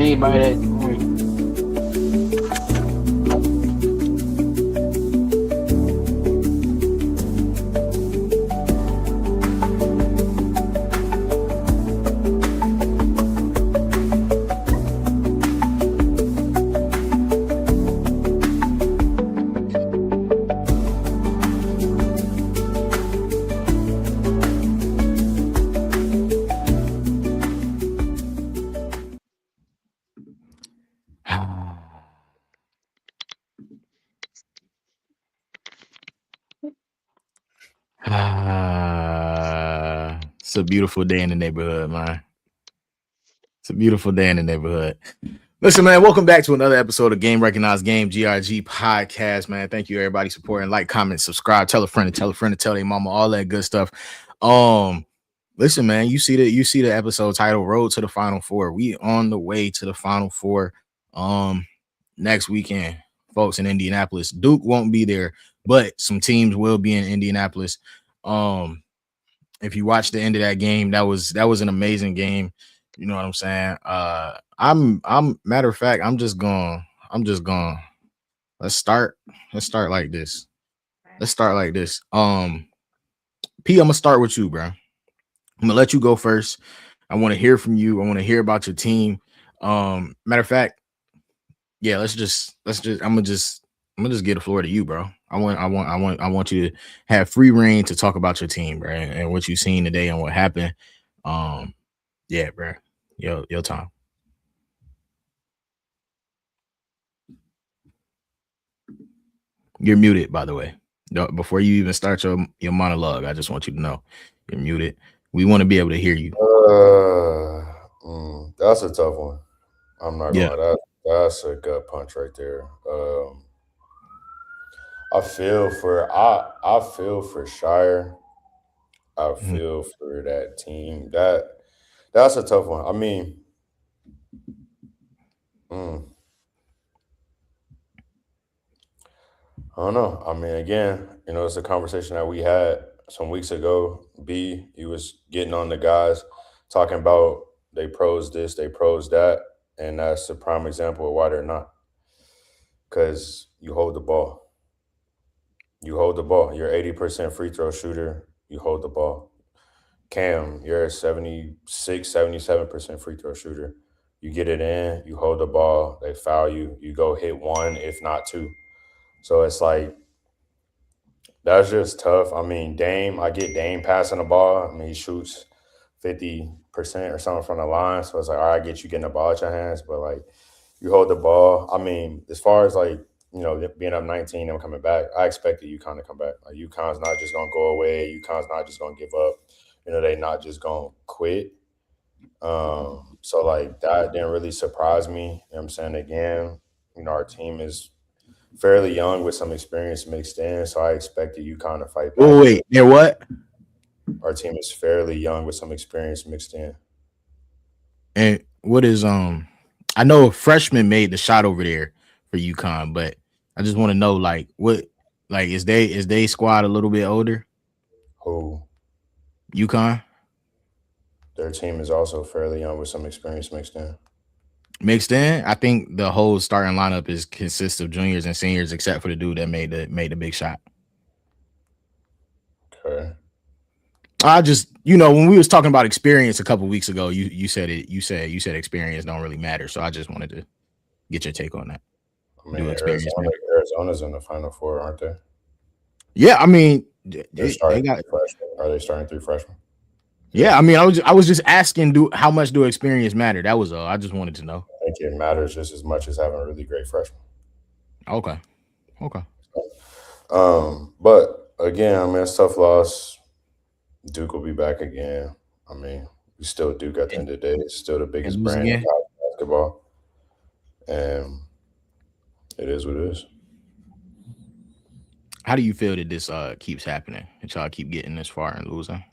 Anybody that It's a beautiful day in the neighborhood, man. It's a beautiful day in the neighborhood. Listen, man, welcome back to another episode of Game Recognized Game GRG podcast, man. Thank you, everybody, supporting. Like, comment, subscribe, tell a friend to tell a friend to tell their mama, all that good stuff. Listen, man, you see the episode title, Road to the Final Four. We on the way to the Final Four next weekend, folks, in Indianapolis. Duke won't be there, but some teams will be in Indianapolis. If you watch the end of that game, that was an amazing game. You know what I'm saying? I'm matter of fact, I'm just going. Let's start like this. P, I'm gonna start with you, bro. I'm gonna let you go first. I want to hear from you. I want to hear about your team. Matter of fact, yeah, I'm gonna just get the floor to you, bro. I want you to have free reign to talk about your team, bro, and what you seen today and what happened. Yeah, bro. Your time. You're muted, by the way. Before you even start your monologue, I just want you to know you're muted. We want to be able to hear you. That's a tough one. I'm not Yeah. gonna lie. That's a gut punch right there. I feel for Shire. I Mhm. feel for that team. That's a tough one. I mean, mm, I don't know. I mean, again, it's a conversation that we had some weeks ago. B, he was getting on the guys, talking about they pros this, they pros that, and that's a prime example of why they're not. Because you hold the ball. You hold the ball. You're 80% free throw shooter. You hold the ball. Cam, you're a 76, 77% free throw shooter. You get it in, you hold the ball, they foul you, you go hit one, if not two. So it's like, that's just tough. I mean, I get Dame passing the ball. I mean, he shoots 50% or something from the line. So it's like, all right, I get you getting the ball at your hands, but like, you hold the ball. I mean, as far as like, being up 19 and coming back, I expected UConn to come back. Like, UConn's not just going to go away. UConn's not just going to give up. They not just going to quit. So like that didn't really surprise me. You know what I'm saying? Again, our team is fairly young with some experience mixed in, so I expected UConn to fight back. Oh wait, they're what? Our team is fairly young with some experience mixed in. And what is I know a freshman made the shot over there for UConn, but I just want to know like is they squad a little bit older? Who UConn their team is also fairly young with some experience mixed in. mixed in. I think the whole starting lineup consists of juniors and seniors, except for the dude that made the big shot. Okay. I just, when we was talking about experience a couple weeks ago, you said experience don't really matter. So I just wanted to get your take on that. I mean, Do experience matter? Arizona's in the Final Four, aren't they? Yeah, I mean, They're they starting got. three freshmen. Are they starting three freshmen? Yeah, I mean, I was just asking, how much do experience matter? That was all. I just wanted to know. I think it matters just as much as having a really great freshman. Okay. But again, I mean, it's tough loss. Duke will be back again. I mean, we still Duke at the end of the day. It's still the And biggest lose brand in again. college basketball, and it is what it is. How do you feel that this keeps happening? That y'all keep getting this far and losing?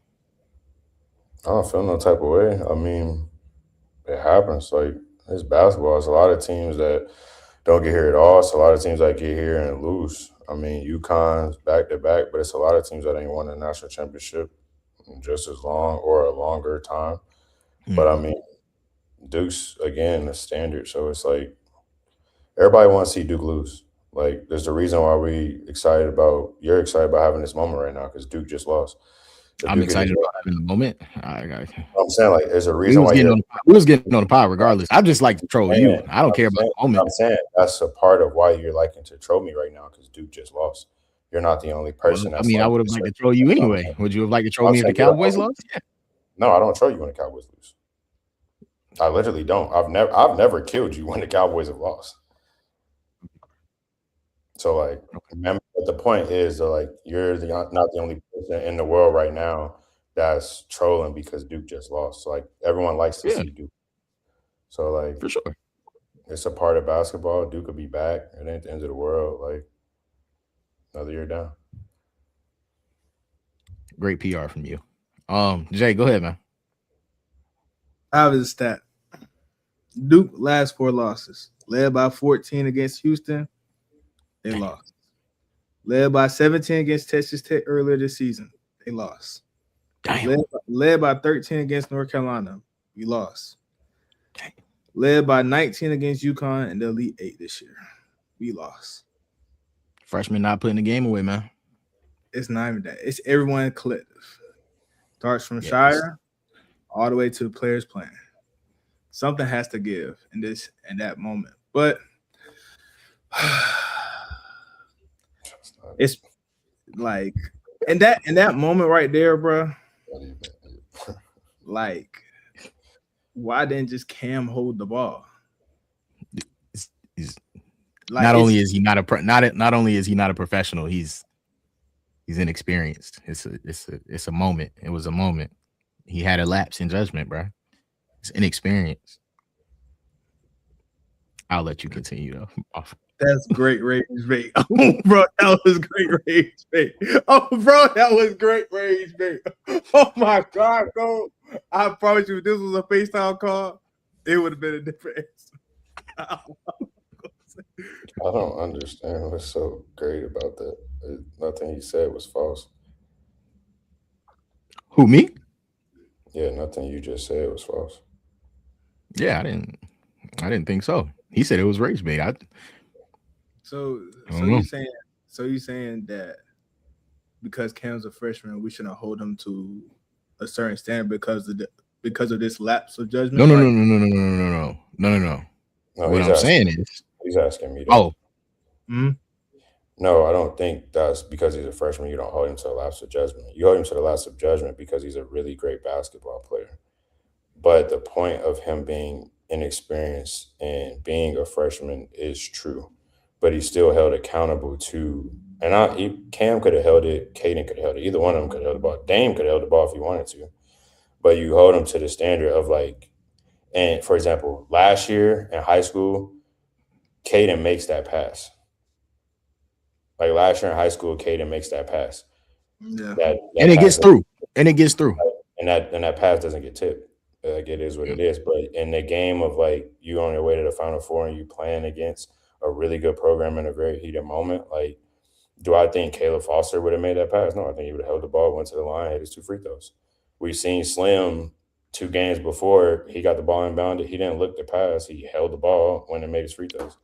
I don't feel no type of way. I mean, it happens. Like, it's basketball. It's a lot of teams that don't get here at all. It's a lot of teams that get here and lose. I mean, UConn's back to back, but it's a lot of teams that ain't won a national championship in just as long or a longer time. But I mean, Duke's again a standard, so it's like everybody wants to see Duke lose. Like, there's a reason why you're excited about having this moment right now because Duke just lost. If I'm Duke had excited just about having the moment. I'm saying, like, there's a We reason was why getting you're on the pod. We was getting on the pod regardless. I just like to troll you. saying, I don't care about the I'm moment. saying that's a part of why you're liking to troll me right now because Duke just lost. You're not the only Well, person I that's mean, I like would have this. liked to troll you anyway. Would you have liked to troll I'm me if the saying you're Cowboys only, lost? Yeah. no, I don't troll you when the Cowboys lose. I literally don't. I've never killed you when the Cowboys have lost. So, like, remember, but the point is that, like, you're not the only person in the world right now that's trolling because Duke just lost. So, like, everyone likes to Yeah, see Duke. So, like, for sure. it's a part of basketball. Duke could be back. It ain't the end of the world. Like, another year down. Great PR from you. Jay, go ahead, man. I have a stat. Duke last 4 losses. Led by 14 against Houston. They lost. Led by 17 against Texas Tech earlier this season. They lost. Damn. Led by 13 against North Carolina. We lost. Damn. Led by 19 against UConn in the Elite 8 this year. We lost. Freshman not putting the game away, man. It's not even that. It's everyone collective. Starts from Yes. Shire all the way to the players playing. Something has to give in that moment. But it's like in that moment right there, bro. Like, why didn't just Cam hold the ball? Like, not only is he not a professional, he's inexperienced. It's a moment. It was a moment. He had a lapse in judgment, bro. It's inexperience. I'll let you continue though. That's great rage bait. Oh, bro, that was great rage bait. Oh, bro, that was great rage bait. Oh my God, bro. I promise you, if this was a FaceTime call, it would have been a different answer. I don't understand what's so great about that. Nothing he said was false. Who, me? Yeah, nothing you just said was false. Yeah, I didn't think so. He said it was rage bait. So you saying that because Cam's a freshman, we shouldn't hold him to a certain standard because of this lapse of judgment? No. What I'm saying is, he's asking me that. Oh. Mm-hmm. No, I don't think that's because he's a freshman. You don't hold him to the lapse of judgment. You hold him to the lapse of judgment because he's a really great basketball player. But the point of him being inexperienced and being a freshman is true. But he's still held accountable to, and Cam could have held it, Caden could have held it, either one of them could have held the ball. Dame could have held the ball if he wanted to. But you hold him to the standard of, like, and for example, last year in high school, Caden makes that pass. Like, last year in high school, Caden makes that pass. Yeah. And it gets through. And that pass doesn't get tipped. Like, it is what it is. But in the game of, like, you on your way to the Final Four and you playing against a really good program in a very heated moment, like, do I think Caleb Foster would have made that pass? No, I think he would have held the ball, went to the line, hit his 2 free throws. We've seen Slim 2 games before, he got the ball inbounded. He didn't look the pass. He held the ball when it made his free throws.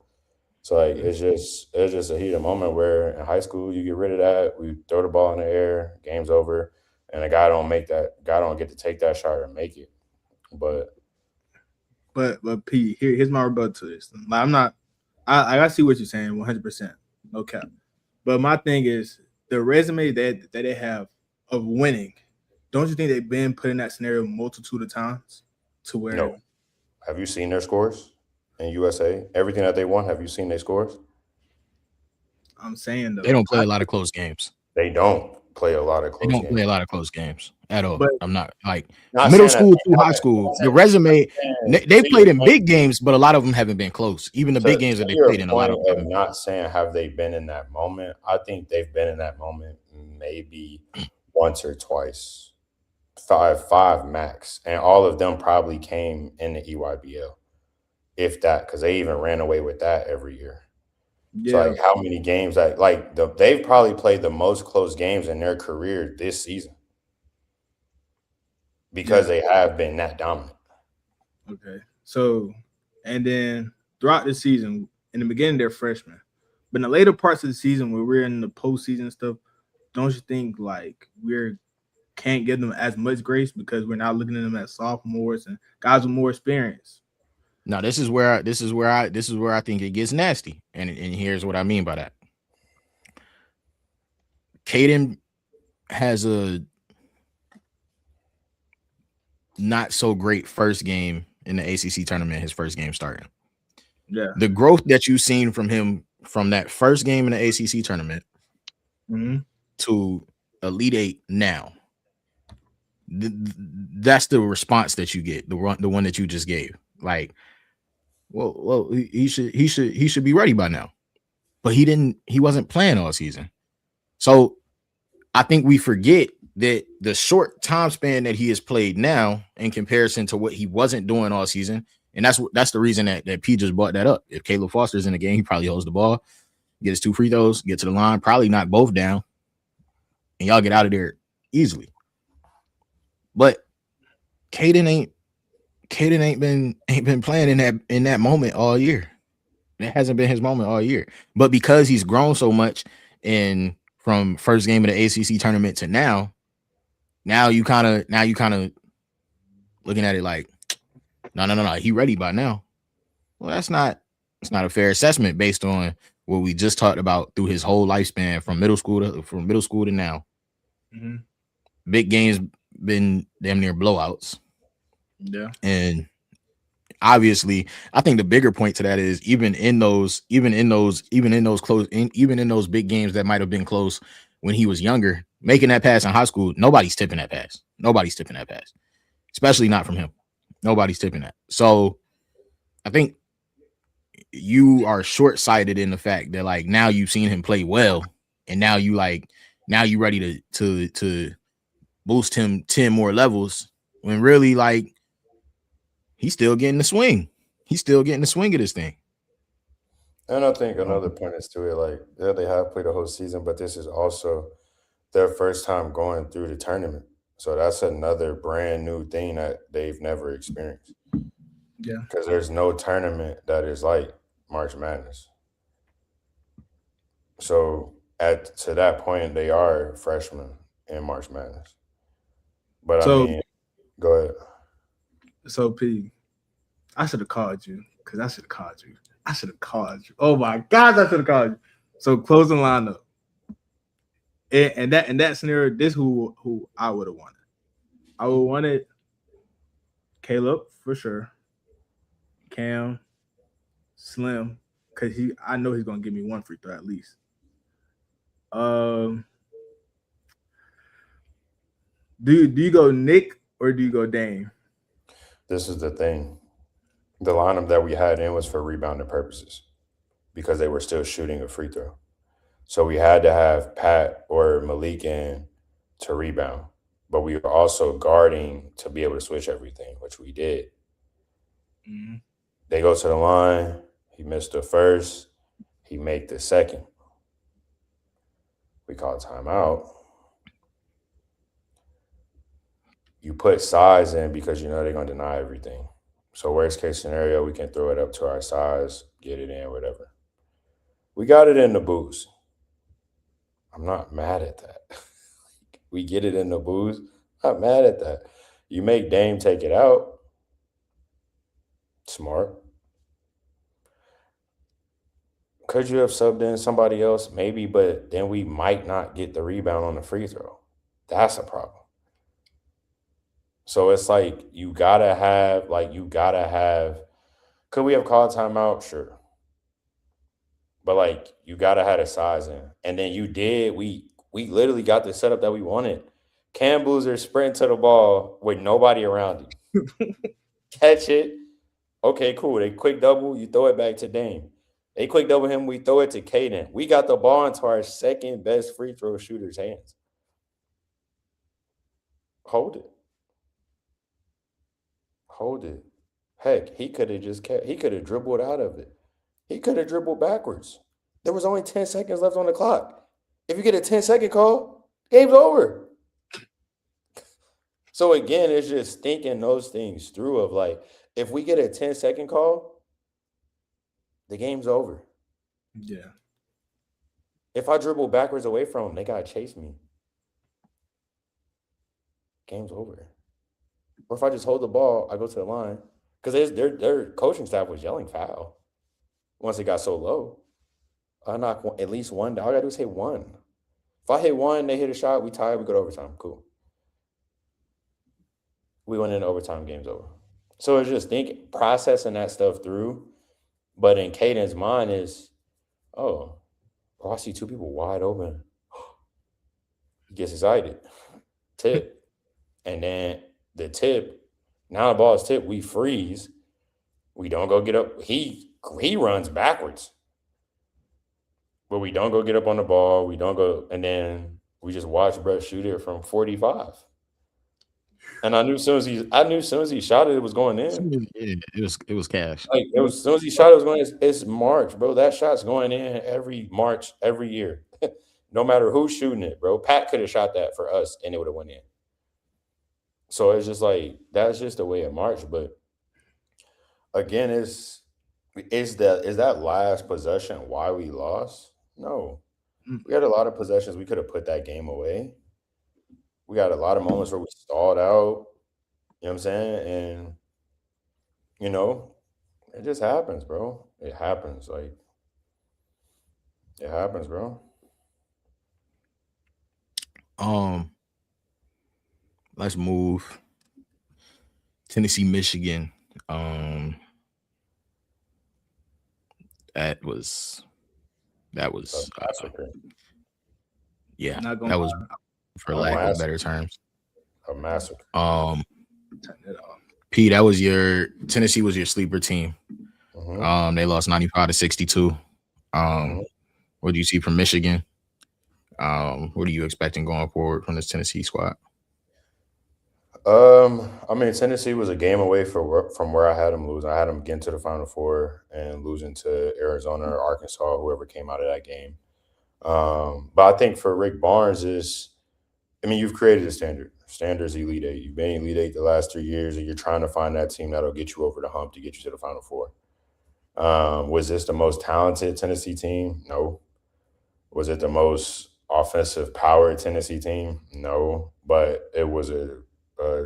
So, like, it's just a heated moment where in high school you get rid of that. We throw the ball in the air, game's over, and a guy don't get to take that shot or make it. But P, here's my rebuttal to this. Like, I see what you're saying 100%. No cap. But my thing is the resume that they have of winning. Don't you think they've been put in that scenario multitude of times to where? No. Have you seen their scores in USA? Everything that they won, have you seen their scores? I'm saying though, they don't play a lot of close games. They don't play a lot of close games. They don't play a lot of close games at all. But I'm not like middle school to high school. The resume, they played in big games, but a lot of them haven't been close. Even the big games that they played in, a lot of them. I'm not saying have they been in that moment. I think they've been in that moment maybe once or twice, five max, and all of them probably came in the EYBL, if that, because they even ran away with that every year. Yeah. So, like, how many games they've probably played the most close games in their career this season because they have been that dominant. Okay. So, and then throughout the season, in the beginning, they're freshmen. But in the later parts of the season, where we're in the postseason and stuff, don't you think like we're can't give them as much grace because we're not looking at them as sophomores and guys with more experience? Now, this is where I think it gets nasty, and here's what I mean by that. Caden has a not so great first game in the ACC tournament. His first game starting. Yeah. The growth that you've seen from him from that first game in the ACC tournament to Elite Eight now. That's the response that you get. The one that you just gave. Like, well, he should be ready by now. But he wasn't playing all season. So I think we forget that the short time span that he has played now in comparison to what he wasn't doing all season, and that's the reason that P just brought that up. If Caleb Foster's in the game, he probably holds the ball, get his 2 free throws, get to the line, probably knock both down, and y'all get out of there easily. But Caden ain't been playing in that moment all year. It hasn't been his moment all year. But because he's grown so much from first game of the ACC tournament to now you kind of looking at it like, no, he ready by now. Well, it's not a fair assessment based on what we just talked about through his whole lifespan from middle school to now. Mm-hmm. Big games been damn near blowouts. Yeah. And obviously, I think the bigger point to that is even in those big games that might have been close when he was younger, making that pass in high school, nobody's tipping that pass. Especially not from him. Nobody's tipping that. So I think you are short-sighted in the fact that like now you've seen him play well, and now you ready to boost him 10 more levels when really like he's still getting the swing. He's still getting the swing of this thing. And I think another point is to it, like, yeah, they have played a whole season, but this is also their first time going through the tournament. So that's another brand new thing that they've never experienced. Yeah. Because there's no tournament that is like March Madness. So to that point, they are freshmen in March Madness. But I mean, go ahead. So P, I should have called you because I should have called you. Oh my God, I should have called you. So closing lineup. And that scenario, this who I would have wanted. I would have wanted Caleb for sure. Cam, Slim, because I know he's gonna give me 1 free throw at least. Do you go Nick or do you go Dame? This is the thing. The lineup that we had in was for rebounding purposes because they were still shooting a free throw. So we had to have Pat or Malik in to rebound, but we were also guarding to be able to switch everything, which we did. Mm-hmm. They go to the line. He missed the first. He made the second. We call timeout. You put size in because you know they're going to deny everything. So worst case scenario, we can throw it up to our size, get it in, whatever. We got it in the boost. I'm not mad at that. We get it in the boost. Not mad at that. You make Dame take it out. Smart. Could you have subbed in somebody else? Maybe, but then we might not get the rebound on the free throw. That's a problem. So it's like you gotta have, could we have called timeout? Sure. But like you gotta have a size in. And then you did, we literally got the setup that we wanted. Cam Boozer sprint to the ball with nobody around you. Catch it. Okay, cool. They quick double, you throw it back to Dame. They quick double him, we throw it to Caden. We got the ball into our second best free throw shooter's hands. Hold it. Heck, he could have dribbled out of it. He could have dribbled backwards. There was only 10 seconds left on the clock. If you get a 10-second call, game's over. So again, it's just thinking those things through of like, if we get a 10-second call, the game's over. Yeah. If I dribble backwards away from them, they gotta chase me. Game's over. Or if I just hold the ball, I go to the line. Because their coaching staff was yelling foul once it got so low. I knock at least one. All I gotta do is hit one. If I hit one, they hit a shot, we tie, we go to overtime. Cool. We went into overtime, game's over. So it's just processing that stuff through. But in Caden's mind is, oh, I see two people wide open. He gets excited. Tip. And then the tip, now the ball is tipped, we freeze. We don't go get up. He runs backwards. But we don't go get up on the ball. We don't go, and then we just watch Brett shoot it from 45. And I knew as soon as he shot it, it was going in. Yeah, it was cash. Like as soon as he shot it, was going in. It's March, bro. That shot's going in every March, every year. No matter who's shooting it, bro. Pat could have shot that for us and it would have went in. So it's just like that's just the way it marched. But again, is that last possession why we lost? No. We had a lot of possessions we could have put that game away. We got a lot of moments where we stalled out. You know what I'm saying? And it just happens, bro. It happens. Like it happens, bro. Let's move. Tennessee, Michigan. That was yeah, that was for lack of better terms. A massacre. P, that was Tennessee was your sleeper team. Mm-hmm. They lost 95-62. What do you see from Michigan? What are you expecting going forward from this Tennessee squad? I mean, Tennessee was a game away from where I had them losing. I had them getting to the Final Four and losing to Arizona or Arkansas, whoever came out of that game. But I think for Rick Barnes you've created a standard. Standard's Elite Eight. You've been Elite Eight the last 3 years, and you're trying to find that team that'll get you over the hump to get you to the Final Four. Was this the most talented Tennessee team? No. Was it the most offensive powered Tennessee team? No. But it was a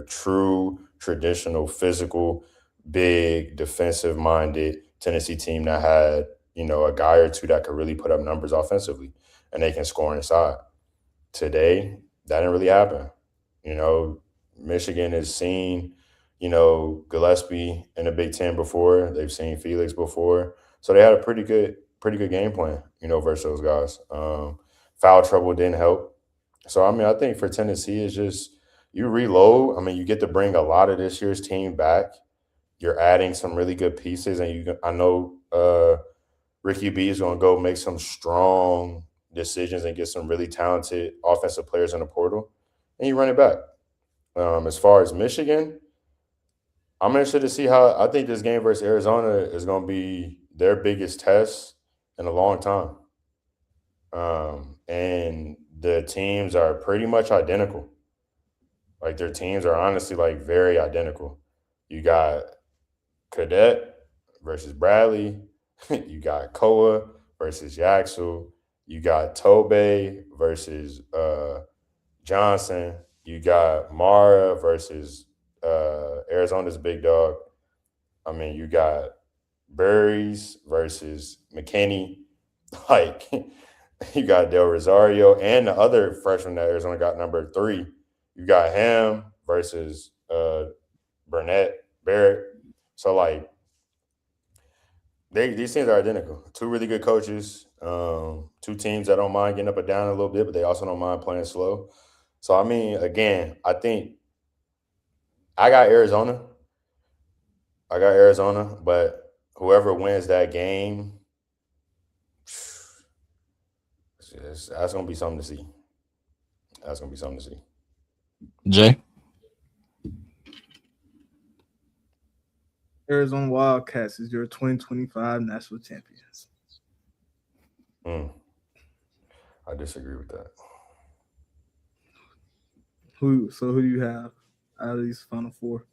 true, traditional, physical, big, defensive-minded Tennessee team that had, a guy or two that could really put up numbers offensively, and they can score inside. Today, that didn't really happen. Michigan has seen, Gillespie in the Big Ten before. They've seen Felix before. So they had a pretty good game plan, versus those guys. Foul trouble didn't help. So, I think for Tennessee, it's just you reload. You get to bring a lot of this year's team back. You're adding some really good pieces, and I know Ricky B is going to go make some strong decisions and get some really talented offensive players in the portal, and you run it back. As far as Michigan, I'm interested to see how I think this game versus Arizona is going to be their biggest test in a long time. And the teams are pretty much identical. Like their teams are honestly like very identical. You got Cadet versus Bradley. You got Koa versus Yaxel. You got Tobe versus Johnson. You got Mara versus Arizona's big dog. You got Burries versus McKinney. Like, you got Del Rosario and the other freshman that Arizona got, number 3. You got him versus Barrett. So, like, these teams are identical. 2 really good coaches, 2 teams that don't mind getting up and down a little bit, but they also don't mind playing slow. So, again, I think I got Arizona, but whoever wins that game, that's going to be something to see. Jay? Arizona Wildcats is your 2025 national champions. I disagree with that. Who do you have out of these Final Four?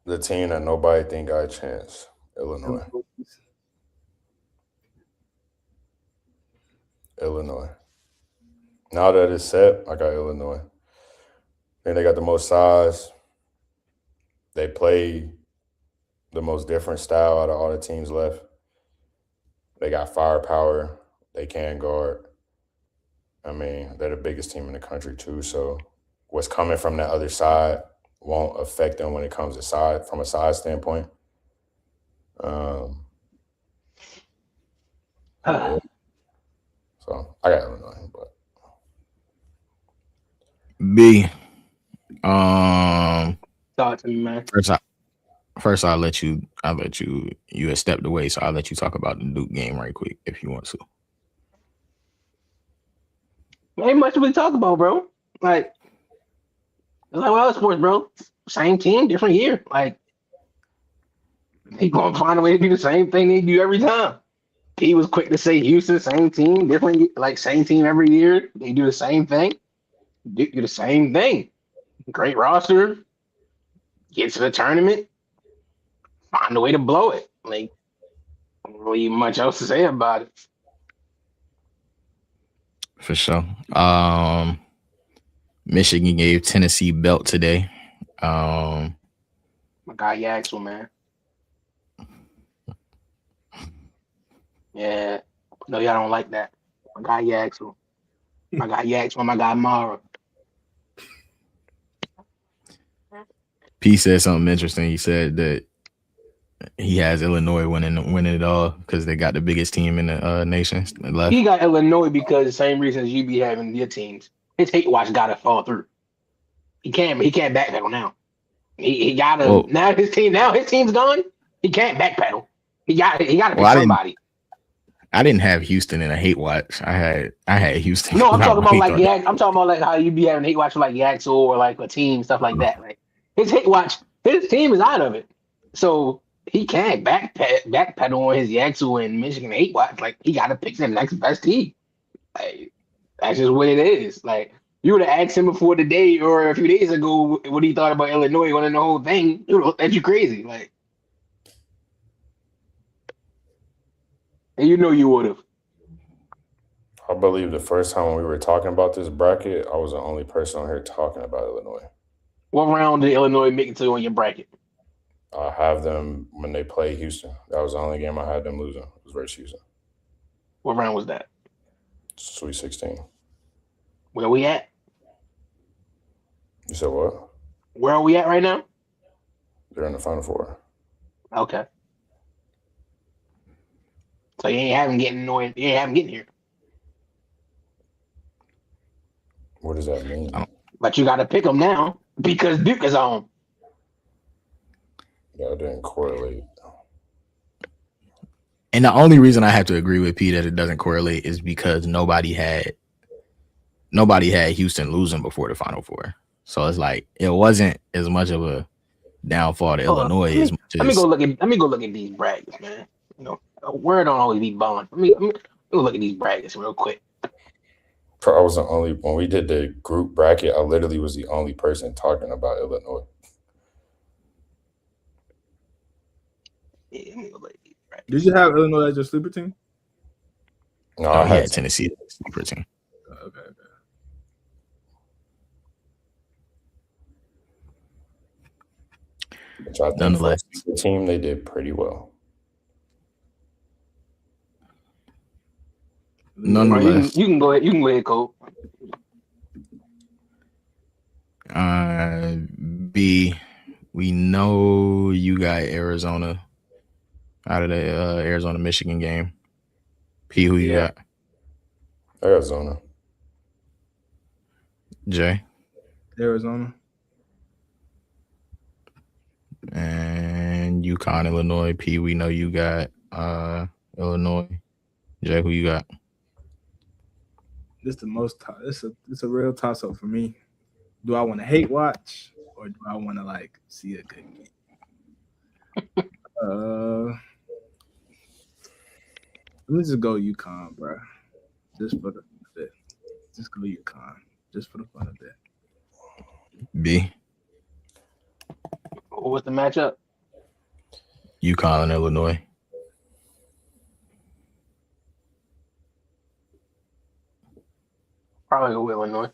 the team that nobody think got a chance. Illinois. Now that it's set, I got Illinois. And they got the most size. They play the most different style out of all the teams left. They got firepower. They can guard. I mean, they're the biggest team in the country too. So what's coming from that other side won't affect them when it comes to side from a size standpoint. So I got Illinois, but B. Talk to me, man. First, I'll let you have stepped away, so I'll let you talk about the Duke game right quick if you want to. Ain't much to really talk about, bro. Like, it's like other sports, bro. Same team, different year. Like, they gonna find a way to do the same thing they do every time. He was quick to say Houston, same team, different, like same team every year. They do the same thing. Do the same thing. Great roster. Get to the tournament. Find a way to blow it. Like, don't really much else to say about it. For sure. Michigan gave Tennessee belt today. My guy Yaxel, man. Yeah. No, y'all don't like that. My guy Yaxel. My guy Yaxel, my guy Mara. P said something interesting. He said that he has Illinois winning it all because they got the biggest team in the nation left. He got Illinois because the same reason as you be having your teams. His hate watch gotta fall through. He can't backpedal now. He gotta now his team's gone. He can't backpedal. He gotta pick somebody. I didn't have Houston in a hate watch. I had Houston. No, I'm talking about like I'm talking about like how you be having hate watch for like Yaxel or like a team, stuff like that. Like his hate watch, his team is out of it. So he can't backpedal on his Yaxel and Michigan hate watch. Like he gotta pick the next best team. Like that's just what it is. Like you would have asked him before the day or a few days ago what he thought about Illinois winning the whole thing. You know, that's you crazy. Like, and you know you would have. I believe the first time we were talking about this bracket, I was the only person on here talking about Illinois. What round did Illinois make it to on your bracket? I have them when they play Houston. That was the only game I had them losing. It was versus Houston. What round was that? Sweet 16. Where we at? You said what? Where are we at right now? They're in the Final Four. Okay. So you ain't have him getting here. What does that mean? But you got to pick them now because Duke is on. That didn't correlate. And the only reason I have to agree with P that it doesn't correlate is because nobody had Houston losing before the Final Four. So it's like it wasn't as much of a downfall to Illinois as much as. Let me go look at these brackets, man. You know, a word don't always be bond. Let me go look at these brackets real quick. I was the only when we did the group bracket. I literally was the only person talking about Illinois. Yeah, let me go look at these brackets. Did you have Illinois as your sleeper team? No, I had Tennessee as a sleeper team. Okay. Which I think Nonetheless, for the team they did pretty well. Nonetheless, You can go ahead. You can go ahead, Cole. B, we know you got Arizona out of the Arizona Michigan game. P, who you got? Arizona. J. Arizona. And UConn, Illinois. P, we know you got Illinois. J, who you got? This the most. It's a real toss up for me. Do I want to hate watch or do I want to like see a good game? Let me just go UConn, bro. Just for the fun of it. Just go UConn. Just for the fun of it. B. What's the matchup? UConn and Illinois. Probably go with Illinois.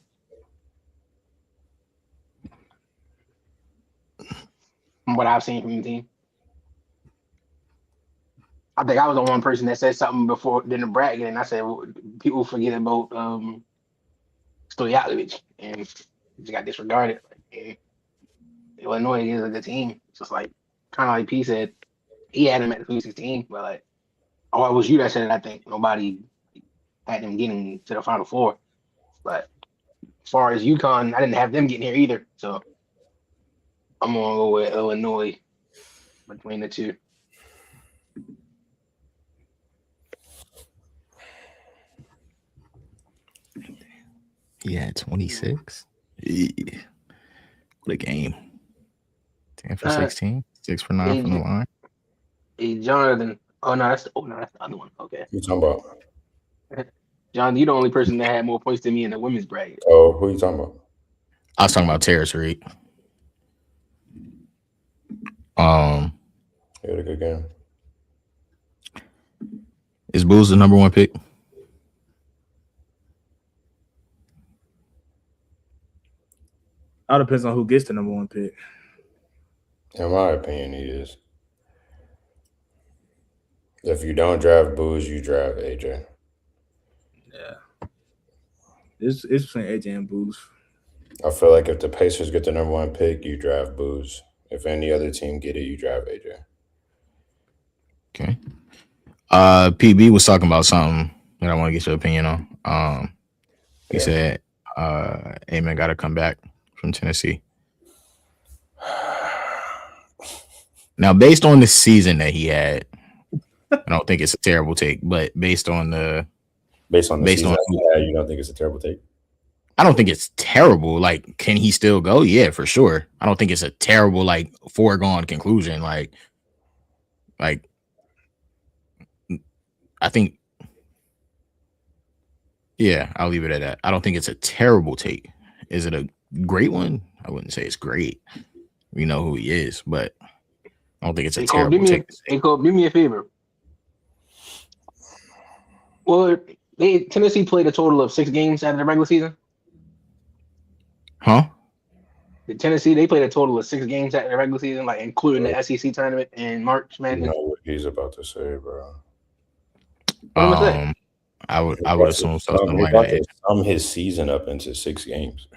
From what I've seen from the team. I think I was the one person that said something before in the bracket, and I said well, people forget about Stojakovic, and it just got disregarded. And Illinois is a good team. It's just like kind of like P said, he had him at the Sweet 16, but like, oh, it was you that said it. I think nobody had them getting to the Final Four. But as far as UConn, I didn't have them getting here either. So I'm gonna go with Illinois between the two. He had 26. Yeah. What a game. 10 for 16. 6 for 9 from the line. Hey, Jonathan. Oh no, that's the other one. Okay. You talking about? John, you're the only person that had more points than me in the women's bracket. Oh, who you talking about? I was talking about Terrace Reed. He had a good game. Is Booz the number one pick? All depends on who gets the number one pick. In my opinion, he is. If you don't draft Booz, you draft AJ. Yeah. It's between AJ and Booz. I feel like if the Pacers get the number one pick, you draft Booz. If any other team get it, you draft AJ. Okay. PB was talking about something that I want to get your opinion on. He said, Amen got to come back from Tennessee. Now, based on the season that he had, I don't think it's a terrible take, but based on season you don't think it's a terrible take? I don't think it's terrible. Like, can he still go? Yeah, for sure. I don't think it's a terrible, like, foregone conclusion. Like, I think, yeah, I'll leave it at that. I don't think it's a terrible take. Is it a great one? I wouldn't say it's great. We know who he is, but I don't think it's a terrible take. Hey, Cole, do me a favor. Well, Tennessee played a total of 6 games out of the regular season. Huh? Tennessee, they played a total of 6 games out of the regular season, like including the SEC tournament in March, man. You know what he's about to say, bro. I would assume something like that. Sum his season up into 6 games.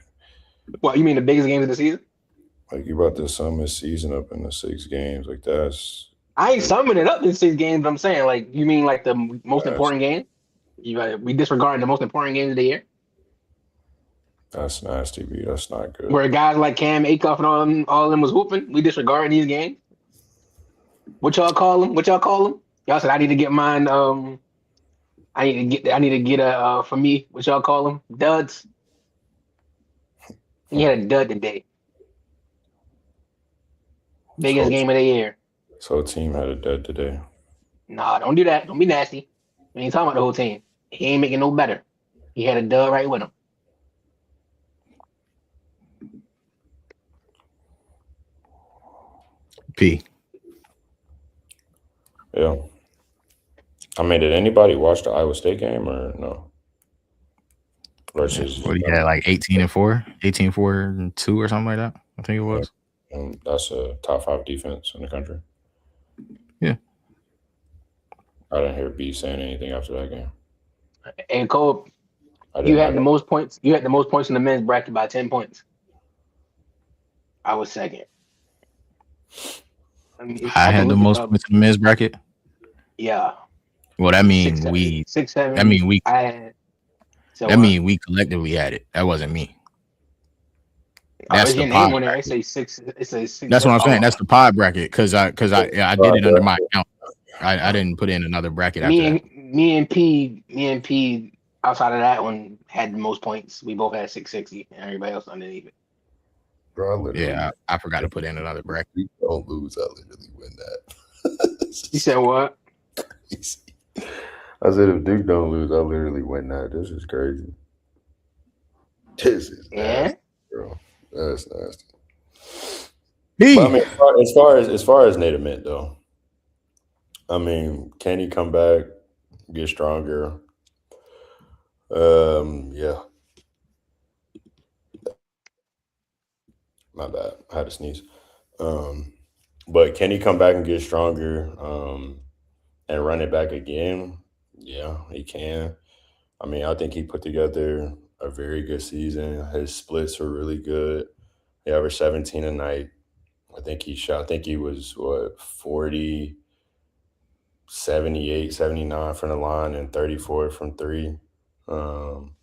What, you mean the biggest games of the season? Like, you about to sum his season up into 6 games. Like, that's... I ain't summing it up in 6 games, but I'm saying, like, you mean like the most important game? We disregard the most important games of the year? That's nasty, B. That's not good. Where guys like Cam Acuff and all of them was whooping, we disregard these games? What y'all call them? Y'all said I need to get mine. I need to get a for me. What y'all call them? Duds. He had a dud today. Biggest game of the year. So team had a dud today. Nah, don't do that. Don't be nasty. We ain't talking about the whole team. He ain't making no better. He had a dud right with him. P. Yeah. I mean, did anybody watch the Iowa State game or no? Versus what he had, like 18-4, 18-4-2 or something like that. I think it was. That's a top 5 defense in the country. Yeah. I didn't hear B saying anything after that game. And Cole, you had the most points. You had the most points in the men's bracket by 10 points. I was second. I had the most points in the men's bracket. Yeah. Well, that means 6, 7. That mean we. I had. So that mean we collectively had it. That wasn't me. That's the pod bracket. It says 6. It says 6. That's what I'm saying. That's the pod bracket because I did it under my account. I didn't put in another bracket after that. Me and P. Outside of that one had the most points. We both had 660, and everybody else underneath it. Bro, I forgot to put in another bracket. You don't lose, I literally win that. You said what? I said if Duke don't lose, I literally win that. This is crazy. This is nasty, bro. That's nasty. But I mean, as far as Nate Mint though, I mean, can he come back, get stronger? Yeah, my bad. I had to sneeze. But can he come back and get stronger? And run it back again? Yeah, he can. I mean, I think he put together a very good season. His splits were really good. He averaged 17 a night. I think he was what 40, 78, 79 from the line and 34 from three. Um,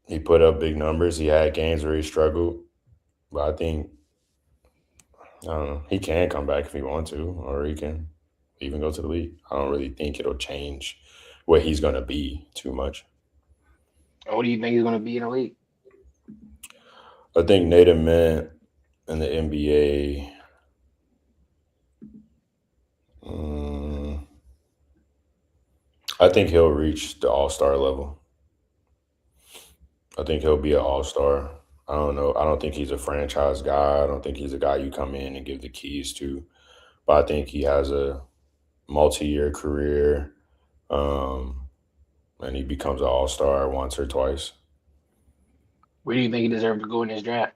he put up big numbers. He had games where he struggled, but I think I don't know. He can come back if he wants to, or he can even go to the league. I don't really think it'll change what he's going to be too much. What do you think he's going to be in the league? I think Nate Mint in the NBA. I think he'll reach the All-Star level. I think he'll be an All-Star. I don't know. I don't think he's a franchise guy. I don't think he's a guy you come in and give the keys to. But I think he has a multi-year career, and he becomes an All-Star once or twice. Where do you think he deserves to go in this draft?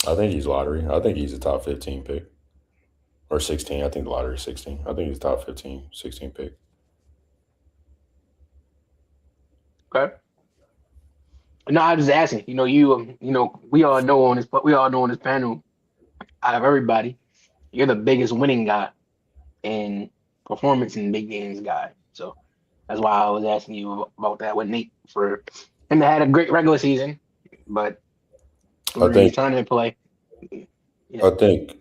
I think he's lottery. I think he's a top 15 pick. Or 16. I think the lottery is 16. I think he's top 15, 16 pick. Okay. No, I was just asking. We all know on this panel, out of everybody, you're the biggest winning guy in performance in big games guy. So that's why I was asking you about that with Nate for him to had a great regular season, but he's trying to play. Yeah. I think,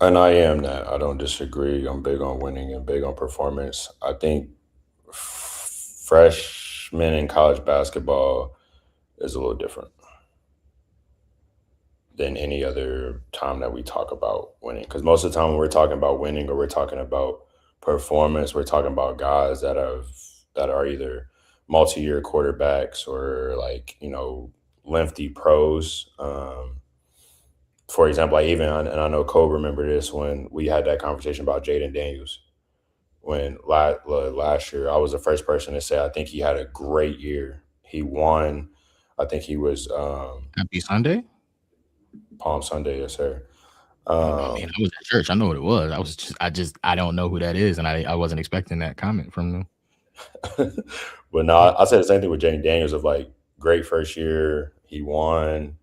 and I am that. I don't disagree. I'm big on winning and big on performance. I think freshmen in college basketball is a little different than any other time that we talk about winning. Because most of the time when we're talking about winning or we're talking about performance, we're talking about guys that are either multi-year quarterbacks or lengthy pros. For example, and I know Cole remember this when we had that conversation about Jaden Daniels. When last year, I was the first person to say I think he had a great year. He won. I think he was Happy Sunday? Palm Sunday, yes, sir. I mean, I was at church. I know what it was. I don't know who that is, and I wasn't expecting that comment from them. But no, I said the same thing with Jaden Daniels of great first year. He won,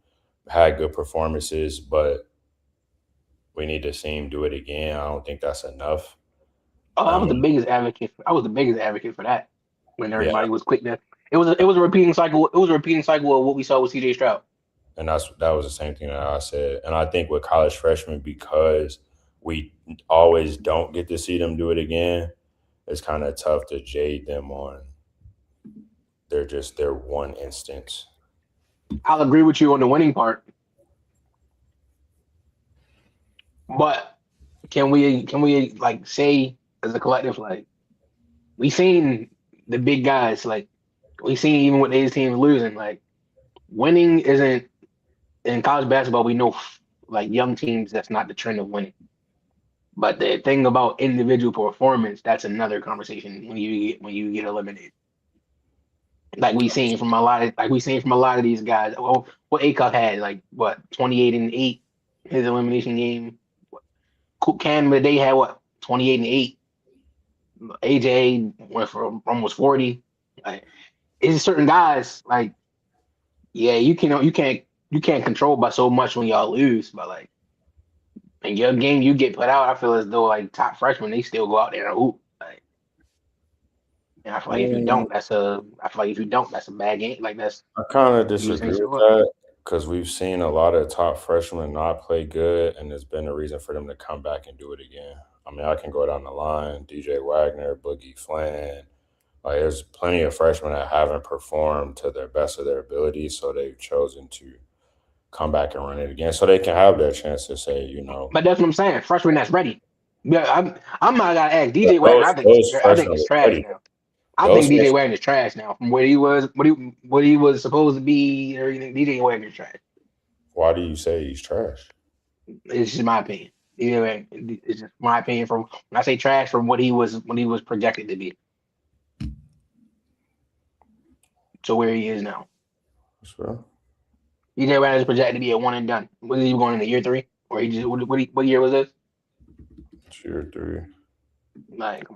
had good performances, but we need to see him do it again. I don't think that's enough. I was the biggest advocate. I was the biggest advocate for that when everybody was quick to. It was a repeating cycle. It was a repeating cycle of what we saw with CJ Stroud. And that was the same thing that I said. And I think with college freshmen, because we always don't get to see them do it again, it's kind of tough to jade them on their one instance. I'll agree with you on the winning part. But can we say as a collective, we seen the big guys, we seen even with these teams losing, winning isn't in college basketball. We know young teams, that's not the trend of winning. But the thing about individual performance, that's another conversation when you get eliminated. We seen from a lot of these guys. Well, what Aycock had 28-8 his elimination game. Canada, they had 28-8. AJ went for almost 40. It's certain guys you can't control by so much when y'all lose, but in your game you get put out. I feel as though top freshmen, they still go out there and hoop. And I feel if you don't, that's a bad game. I kind of disagree with that because we've seen a lot of top freshmen not play good, and there's been a reason for them to come back and do it again. I mean, I can go down the line: DJ Wagner, Boogie Flan. There's plenty of freshmen that haven't performed to their best of their ability, so they've chosen to come back and run it again, so they can have their chance to say, But that's what I'm saying. Freshman that's ready. Yeah, I'm not gonna ask DJ Wagner. I think it's trash now. I think DJ Wagner's trash now from what he was supposed to be. Everything DJ Wagner's trash. Why do you say he's trash? It's just my opinion. Either way, it's just my opinion from when I say trash from what he was when he was projected to be. So where he is now. Sure. EJ Brown is projected to be a one and done. Was he going into year 3? Or he just what year was this? It's year 3. Like,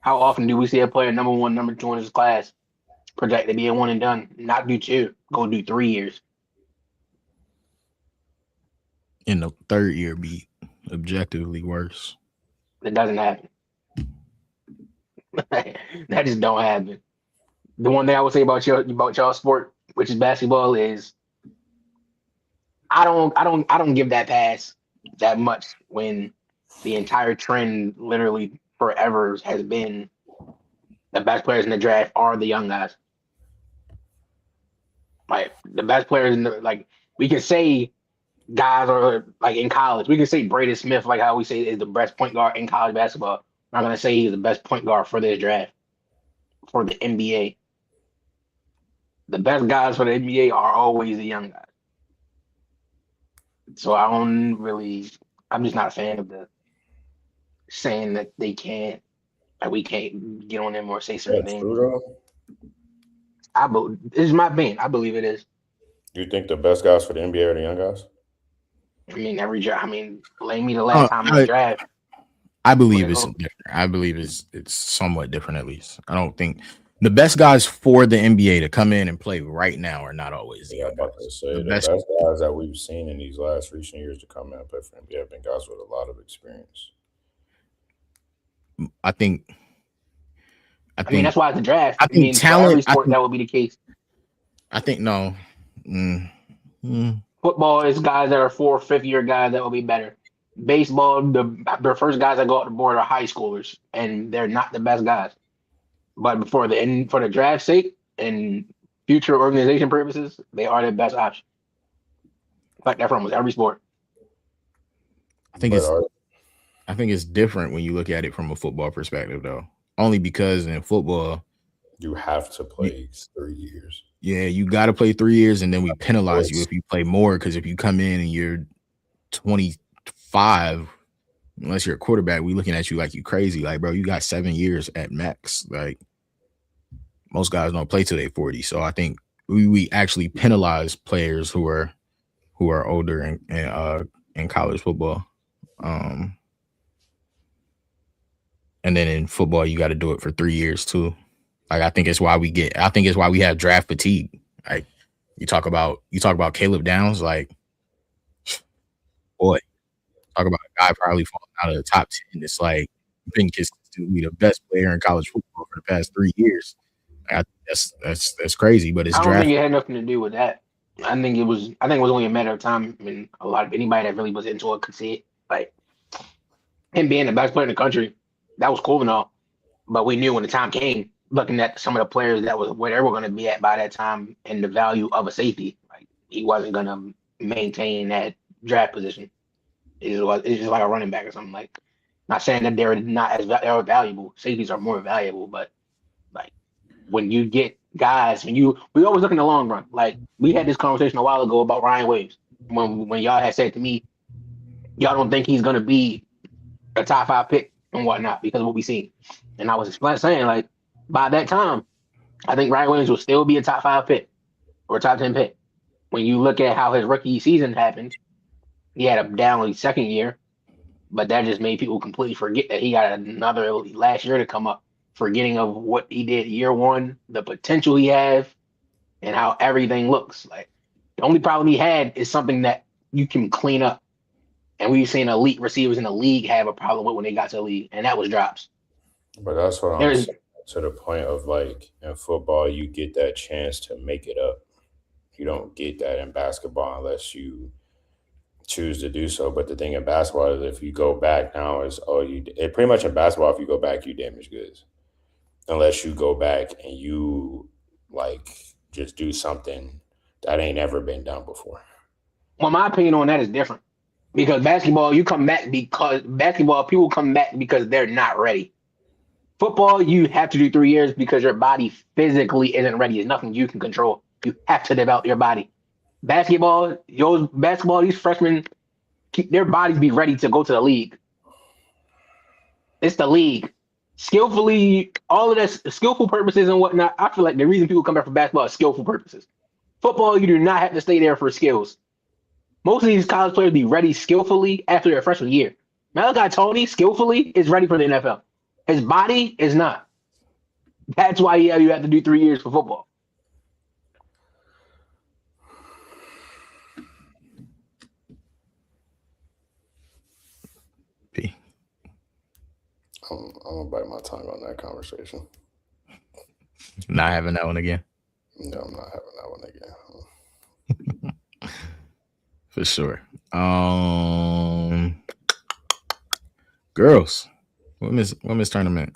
how often do we see a player number 1, number 2 in his class projected to be a one and done? Not do 2, go do 3 years. In the third year, be objectively worse. It doesn't happen. That just don't happen. The one thing I would say about y'all sport, which is basketball, is I don't give that pass that much when the entire trend literally forever has been the best players in the draft are the young guys. Like the best players in the we can say guys are like in college. We can say Braden Smith, like how we say is the best point guard in college basketball. I'm not gonna say he's the best point guard for this draft for the NBA. The best guys for the NBA are always the young guys. So I'm just not a fan of the saying that they can't, like we can't get on them or say certain things. True, It's my opinion. I believe it is. Do you think the best guys for the NBA are the young guys? I mean, blame me the last time in the draft. I believe it's different. I believe it's somewhat different at least. I don't think the best guys for the NBA to come in and play right now are not always the young guys. To say, the best guys that we've seen in these last recent years to come in and play for NBA have been guys with a lot of experience. I mean, that's why it's the draft. I think talent. Every sport that would be the case. I think no. Football is guys that are 4th or 5th year guys that will be better. Baseball, the first guys that go out the board are high schoolers, and they're not the best guys. But for the draft sake and future organization purposes, they are the best option. Like that from almost every sport. I think it's different when you look at it from a football perspective, though. Only because in football, you have to play 3 years. Yeah, you got to play 3 years, and then we penalize you if you play more. Because if you come in and you're 25, unless you're a quarterback, we looking at you like you crazy. Like, bro, you got 7 years at max. Like, most guys don't play till they're 40. So I think we actually penalize players who are older in college football. And then in football, you got to do it for 3 years too. Like I think it's why we have draft fatigue. Like you talk about Caleb Downs, like boy, talk about a guy probably falling out of the top 10. It's like been consistently the best player in college football for the past 3 years. That's crazy, but it's I don't draft. think it had nothing to do with that. I think it was only a matter of time. I mean, anybody that really was into it could see it. Like him being the best player in the country, that was cool and all. But we knew when the time came, looking at some of the players that was where they were going to be at by that time and the value of a safety, like he wasn't going to maintain that draft position. It's just like a running back or something. Like, not saying that they're not as valuable. Safeties are more valuable, but like when you get guys, we always look in the long run. Like we had this conversation a while ago about Ryan Williams when y'all had said to me, y'all don't think he's going to be a top 5 pick and whatnot because of what we seen. And I was saying like by that time, I think Ryan Williams will still be a top 5 pick or top 10 pick. When you look at how his rookie season happened, he had a down second year, but that just made people completely forget that he got another last year to come up, forgetting of what he did year 1, the potential he has, and how everything looks. Like the only problem he had is something that you can clean up. And we've seen elite receivers in the league have a problem with when they got to the league, and that was drops. But that's what I'm saying, to the point of like in football, you get that chance to make it up. You don't get that in basketball unless you choose to do so. But the thing in basketball is if you go back now is pretty much in basketball, if you go back, you damage goods. Unless you go back and you like just do something that ain't ever been done before. Well, my opinion on that is different. Because basketball, people come back because they're not ready. Football, you have to do 3 years because your body physically isn't ready. There's nothing you can control. You have to develop your body. Basketball, these freshmen keep their bodies be ready to go to the league. It's the league. Skillfully, all of that skillful purposes and whatnot. I feel like the reason people come back for basketball is skillful purposes. Football, you do not have to stay there for skills. Most of these college players be ready skillfully after their freshman year. Malachi Tony, skillfully, is ready for the NFL. His body is not. That's why you have to do 3 years for football. I'm gonna bite my tongue on that conversation. Not having that one again. No, I'm not having that one again. For sure. Girls, women's tournament.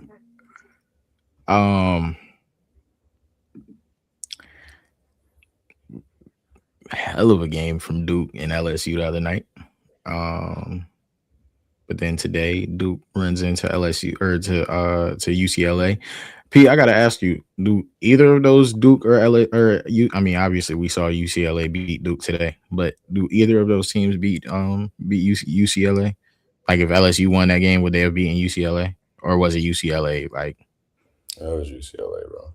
Hell of a game from Duke and LSU the other night. But then today Duke runs into LSU or to UCLA. P, I gotta ask you, do either of those Duke or LA or you? I mean, obviously we saw UCLA beat Duke today, but do either of those teams beat UCLA? Like if LSU won that game, would they have beaten UCLA, or was it UCLA? Like it was UCLA, bro.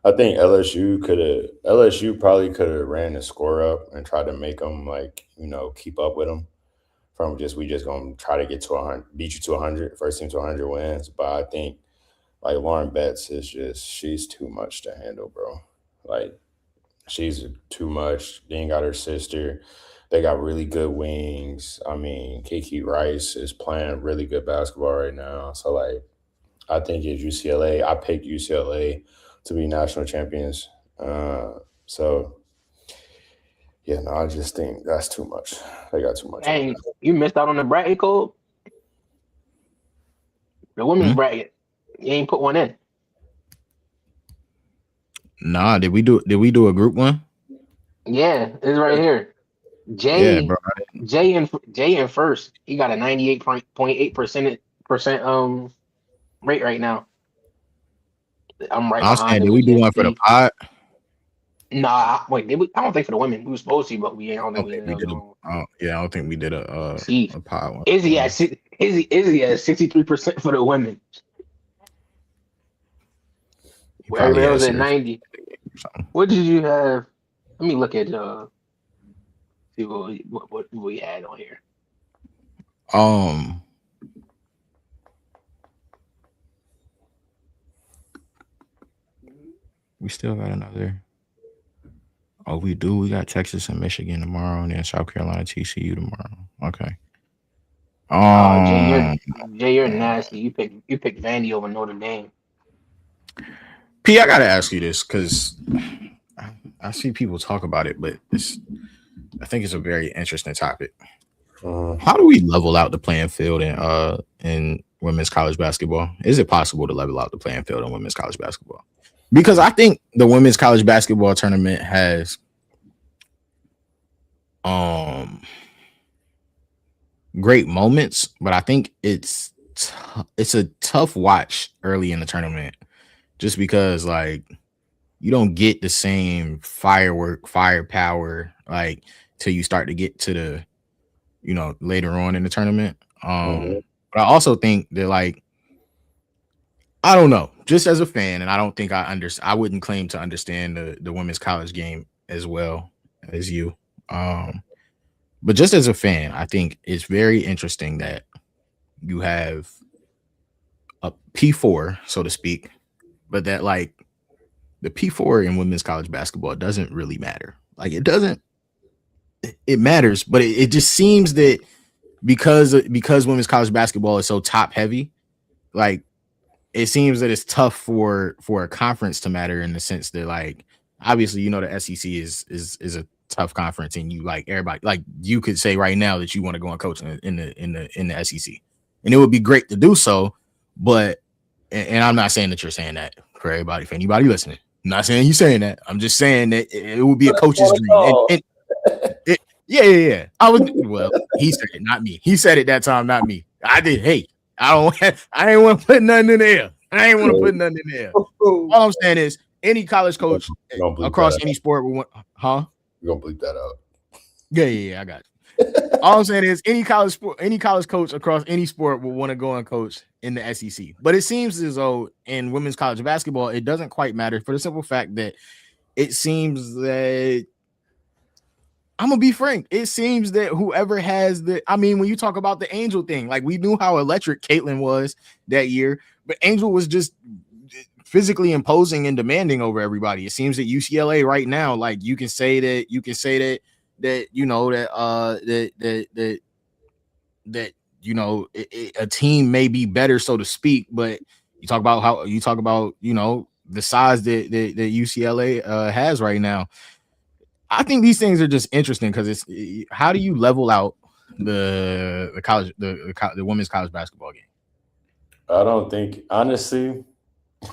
I think LSU probably could have ran the score up and tried to make them keep up with them. From we just gonna try to get to 100, beat you to 100, first team to 100 wins. But I think like Lauren Betts she's too much to handle, bro. Like she's too much. Then got her sister. They got really good wings. I mean, Kiki Rice is playing really good basketball right now. So like, I think it's UCLA. I picked UCLA to be national champions. So. Yeah, no, I just think that's too much. They got too much. Hey, you missed out on the bracket code. The women's bracket. You ain't put one in. Nah, did we do a group one? Yeah, it's right here. Jay in first. He got a 98.8% rate right now. I'm right. I was saying, did we do one for the pod? Nah, wait. I don't think for the women we were supposed to, but we ain't. I don't think we did. I don't think we did a pod one. Izzy at 63% for the women. Where everybody was at 90. What did you have? Let me look at see what we had on here. We still got another. Oh, we do. We got Texas and Michigan tomorrow, and then South Carolina, TCU tomorrow. Okay. Jay, you're nasty. You picked Vandy over Notre Dame. P, I gotta ask you this because I see people talk about it, but I think it's a very interesting topic. How do we level out the playing field in women's college basketball? Is it possible to level out the playing field in women's college basketball? Because I think the women's college basketball tournament has great moments, but I think it's a tough watch early in the tournament just because like you don't get the same firepower like till you start to get to the later on in the tournament. But I also think that like I don't know, just as a fan, and I don't think I wouldn't claim to understand the women's college game as well as you. But just as a fan, I think it's very interesting that you have a P4, so to speak, but that like the P4 in women's college basketball doesn't really matter. Like it matters, but it just seems that because women's college basketball is so top heavy, like it seems that it's tough for a conference to matter in the sense that like obviously the SEC is a tough conference, and you like everybody like you could say right now that you want to go and coach in the SEC, and it would be great to do so. But and I'm not saying that you're saying that for everybody, for anybody listening. I'm not saying you're saying that. I'm just saying that it would be a coach's dream. Yeah. He said it, not me. He said it that time, not me. I did. Hey. I ain't want to put nothing in there. All I'm saying is any college coach You gonna bleep across that any out. sport will want, huh? You gonna bleep that out. Yeah, I got you. All I'm saying is any college coach across any sport will want to go and coach in the SEC. But it seems as though in women's college basketball, it doesn't quite matter for the simple fact that it seems that I'm gonna be frank. It seems that whoever has when you talk about the Angel thing, like we knew how electric Caitlin was that year, but Angel was just physically imposing and demanding over everybody. It seems that UCLA right now, like you can say that you know that you know a team may be better, so to speak, but you talk about the size that UCLA has right now. I think these things are just interesting because it's how do you level out the women's college basketball game? I don't think, honestly,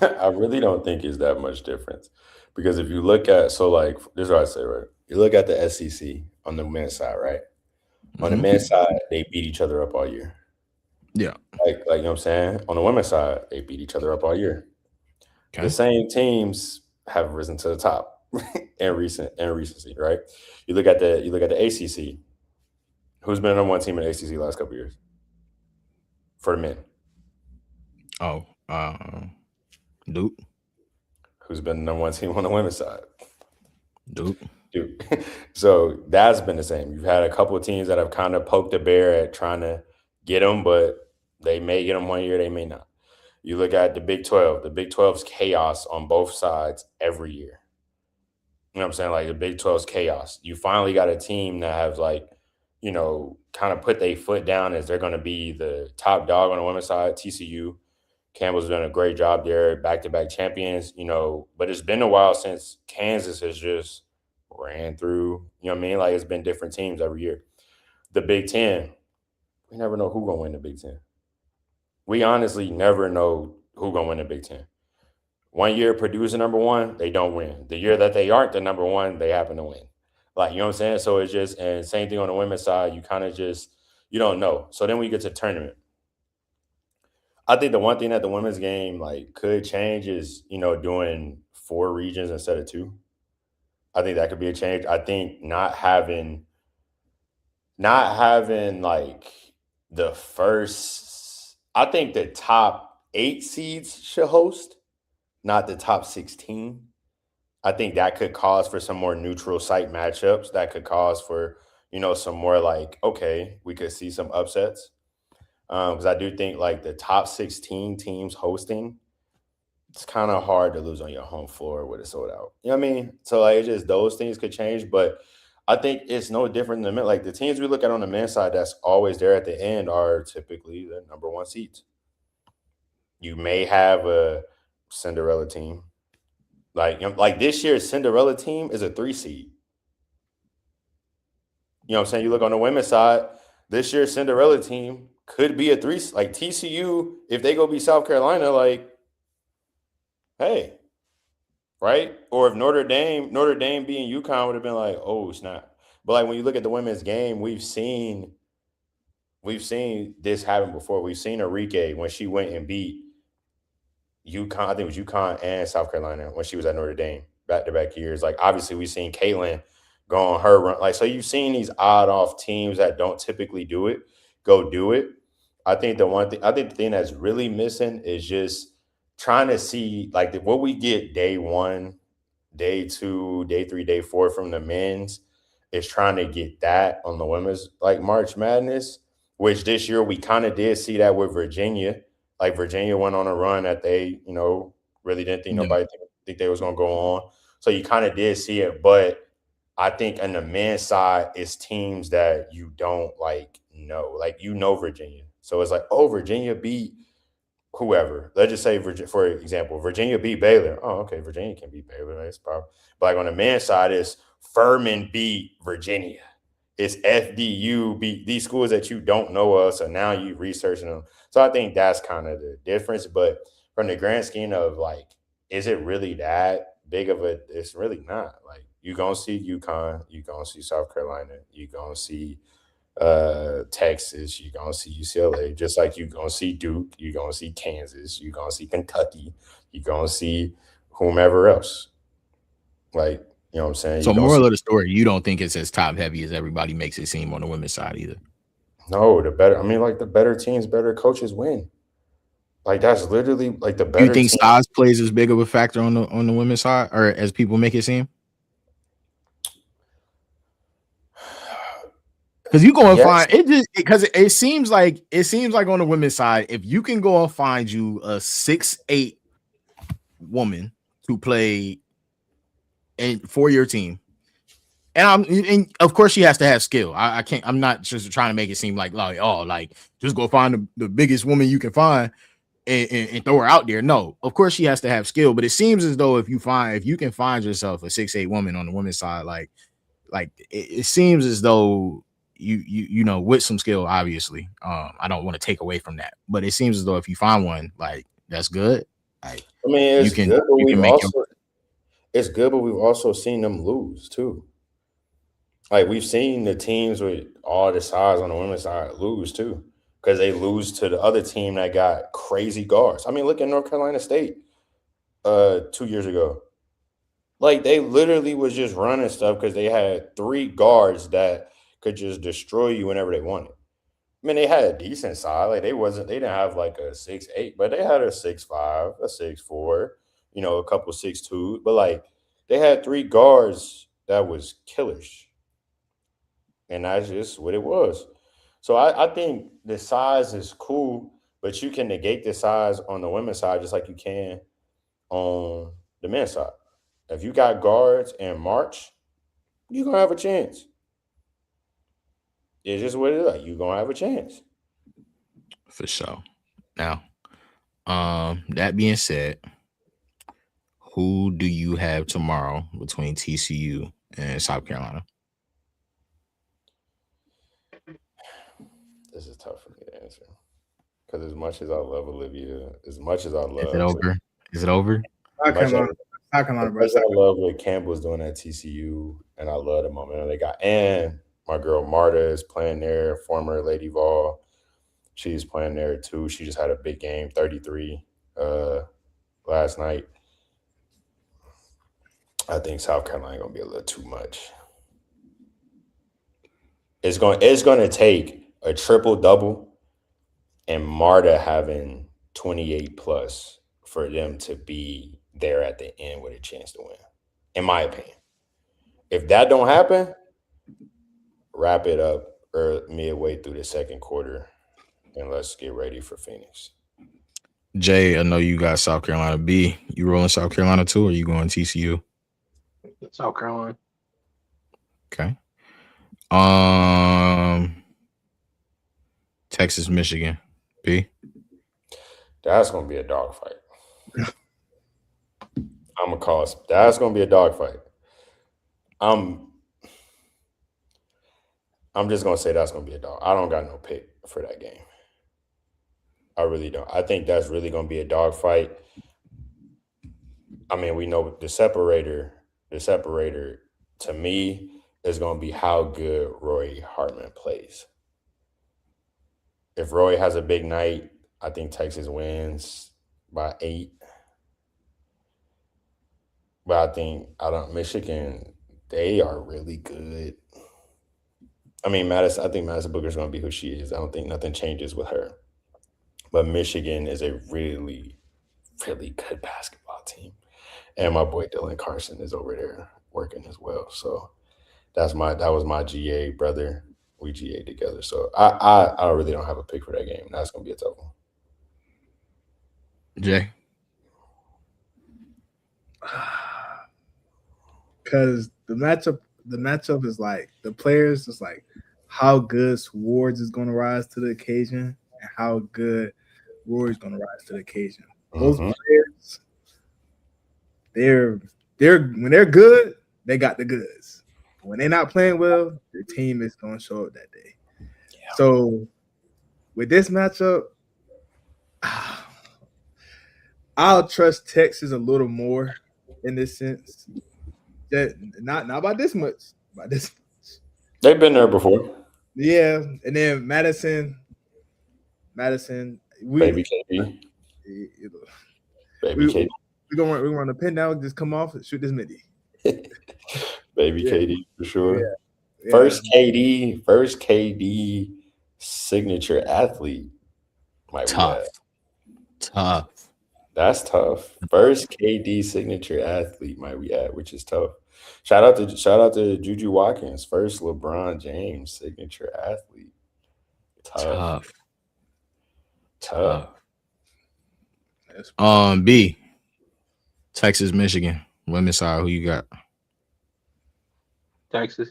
I really don't think it's that much difference because if you look at, so like this is what I say, right? You look at the SEC on the men's side, right? On the men's side, they beat each other up all year. Yeah, like you know what I'm saying. On the women's side, they beat each other up all year. okay. The same teams have risen to the top in recency, right? You look at the ACC. Who's been the number one team in the ACC last couple of years for the men? Oh, Duke. Who's been the number one team on the women's side? Duke. So that's been the same. You've had a couple of teams that have kind of poked the bear at trying to get them, but they may get them one year, they may not. You look at the Big 12. The Big 12's chaos on both sides every year. You know what I'm saying? Like the Big 12's chaos. You finally got a team that has kind of put their foot down as they're going to be the top dog on the women's side. TCU. Campbell's done a great job there, back-to-back champions, but it's been a while since Kansas has just ran through, you know what I mean? Like it's been different teams every year. The Big Ten, we never know who's going to win the Big Ten. We honestly never know who's going to win the Big Ten. One year Purdue's the number one, they don't win. The year that they aren't the number one, they happen to win. Like, you know what I'm saying? So it's just, and same thing on the women's side, you kind of just, you don't know. So then we get to tournament. I think the one thing that the women's game could change is, doing 4 regions instead of 2. I think that could be a change. I think not having the first, I think the top 8 seeds should host, not the top 16. I think that could cause for some more neutral site matchups. That could cause for, some more okay, we could see some upsets. Because I do think the top 16 teams hosting, it's kind of hard to lose on your home floor with it sold out. You know what I mean? So it's just those things could change, but I think it's no different than the teams we look at on the men's side that's always there at the end are typically the number 1 seeds. You may have a Cinderella team. Like this year's Cinderella team is a 3 seed. You know what I'm saying? You look on the women's side, this year's Cinderella team could be a 3, like TCU, if they go beat South Carolina, hey, right? Or if Notre Dame being UConn would have been oh, snap. But when you look at the women's game, we've seen this happen before. We've seen Enrique when she went and beat UConn, I think it was UConn and South Carolina when she was at Notre Dame back-to-back years. Obviously we've seen Caitlin go on her run. So you've seen these odd off teams that don't typically do it go do it. I think the thing that's really missing is just trying to see what we get day 1, day 2, day 3, day 4 from the men's is trying to get that on the women's March Madness, which this year we kind of did see that with Virginia. Virginia went on a run that they, really didn't think nobody think they was going to go on. So you kind of did see it, but I think on the men's side, it's teams that you don't know. Virginia. So it's Virginia beat whoever. Let's just say, for example, Virginia beat Baylor. Oh, okay, Virginia can beat Baylor. That's probably. But on the men's side, it's Furman beat Virginia. It's FDU beat these schools that you don't know of. So now you researching them. So I think that's kind of the difference. But from the grand scheme of is it really that big of a? It's really not. You're gonna see UConn, you're gonna see South Carolina, you're gonna see Texas, you're gonna see UCLA, just like you're gonna see Duke, you're gonna see Kansas, you're gonna see Kentucky, you're gonna see whomever else. Like, you know what I'm saying? So You don't moral see, of the story, you don't think it's as top heavy as everybody makes it seem on the women's side either. no, the better teams, better coaches win. Like, that's literally like the You better think team. size plays as big of a factor on the women's side, or as people make it seem? Because you go and Yes. find it just because it seems like on the women's side, if you can go and find you a 6'8" woman to play for your team, and of course she has to have skill. I can't. I'm not just trying to make it seem like just go find the biggest woman you can find and throw her out there. No, of course she has to have skill, but it seems as though if you can find yourself a 6'8" woman on the women's side, it seems as though you know, with some skill, obviously. I don't want to take away from that, but it seems as though if you find one, like, that's good. Like, I mean, it's you can good, but you can make your it's good, but we've also seen them lose too. Like, we've seen the teams with all the size on the women's side lose too, because they lose to the other team that got crazy guards. I mean, look at North Carolina State 2 years ago. Like, they literally was just running stuff because they had 3 guards that could just destroy you whenever they wanted. I mean, they had a decent side. Like, they didn't have like a 6'8", but they had a 6'5", a 6'4", you know, a couple 6'2", but like, they had 3 guards that was killers. And that's just what it was. So I think the size is cool, but you can negate the size on the women's side just like you can on the men's side. If you got guards and March, you're gonna have a chance. It's just what it is. Like, you're gonna have a chance. for sure. Now, that being said, who do you have tomorrow between TCU and South Carolina? This is tough for me to answer. Because as much as I love Olivia, as much as I love Is it over? Is it over? South Carolina, bro. I love what Campbell's doing at TCU, and I love the momentum they got. And my girl Marta is playing there, former Lady Vol. She's playing there too. She just had a big game, 33 last night. I think South Carolina gonna be a little too much. It's gonna take a triple double and Marta having 28 plus for them to be there at the end with a chance to win, in my opinion. If that don't happen, wrap it up midway through the second quarter, and let's get ready for Phoenix. Jay, I know you got South Carolina B. You rolling South Carolina too, or you going TCU? South Carolina. Okay. Texas, Michigan. B. That's gonna be a dogfight. I'm gonna call it. That's gonna be a dogfight. I'm just gonna say that's gonna be a dog. I don't got no pick for that game. I really don't. I think that's really gonna be a dogfight. I mean, we know the separator to me is gonna be how good Roy Hartman plays. If Roy has a big night, I think Texas wins by 8. But Michigan, they are really good. I mean, I think Madison Booker's going to be who she is. I don't think nothing changes with her. But Michigan is a really, really good basketball team. And my boy Dylan Carson is over there working as well. So that was my GA brother. We GA together. So I really don't have a pick for that game. That's going to be a tough one. Jay? Because the matchup is like the players is like how good Swords is going to rise to the occasion and how good Roy's going to rise to the occasion. Both players, they're when they're good, they got the goods. When they're not playing well, their team is going to show up that day. Yeah. So with this matchup, I'll trust Texas a little more in this sense. That not by this much, by this much. They've been there before. Yeah, and then Madison, Baby KB. We We're gonna run the pin down, just come off and shoot this midi. Baby Yeah. KD for sure. Yeah. First KD signature athlete. Might Tough. Tough. That's tough. First KD signature athlete might be at, which is tough. Shout out to Juju Watkins, first LeBron James signature athlete. Tough. B. Texas, Michigan. Women's side, who you got? Texas.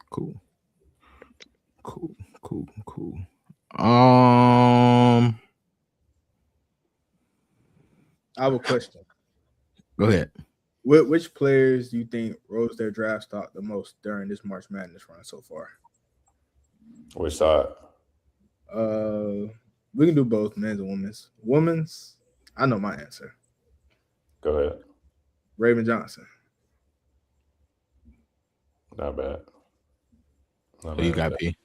Cool. I have a question. Go ahead. Which players do you think rose their draft stock the most during this March Madness run so far? Which side? We can do both, men's and women's. Women's, I know my answer. Go ahead. Raven Johnson. Not bad. Who you got, P?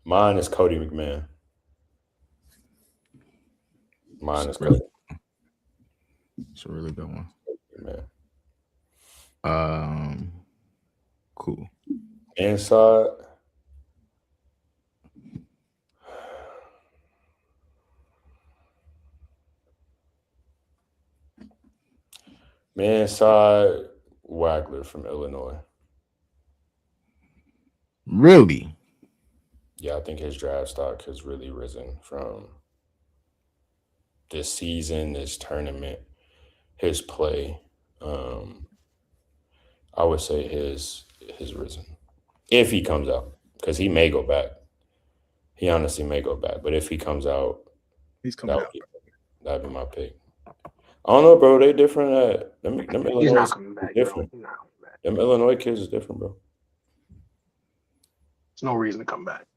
Mine is Cody McMahon. It's a really good one. Man. Cool. Inside. Wagler from Illinois. Really? Yeah, I think his draft stock has really risen from this season, this tournament, his play. I would say his risen. If he comes out, because he may go back. He honestly may go back. But if he comes out, he's coming out. That'd be my pick. I don't know, bro. They different. Them He's Illinois not coming back. different. Bro. He's not coming back. Them Illinois kids is different, bro. There's no reason to come back.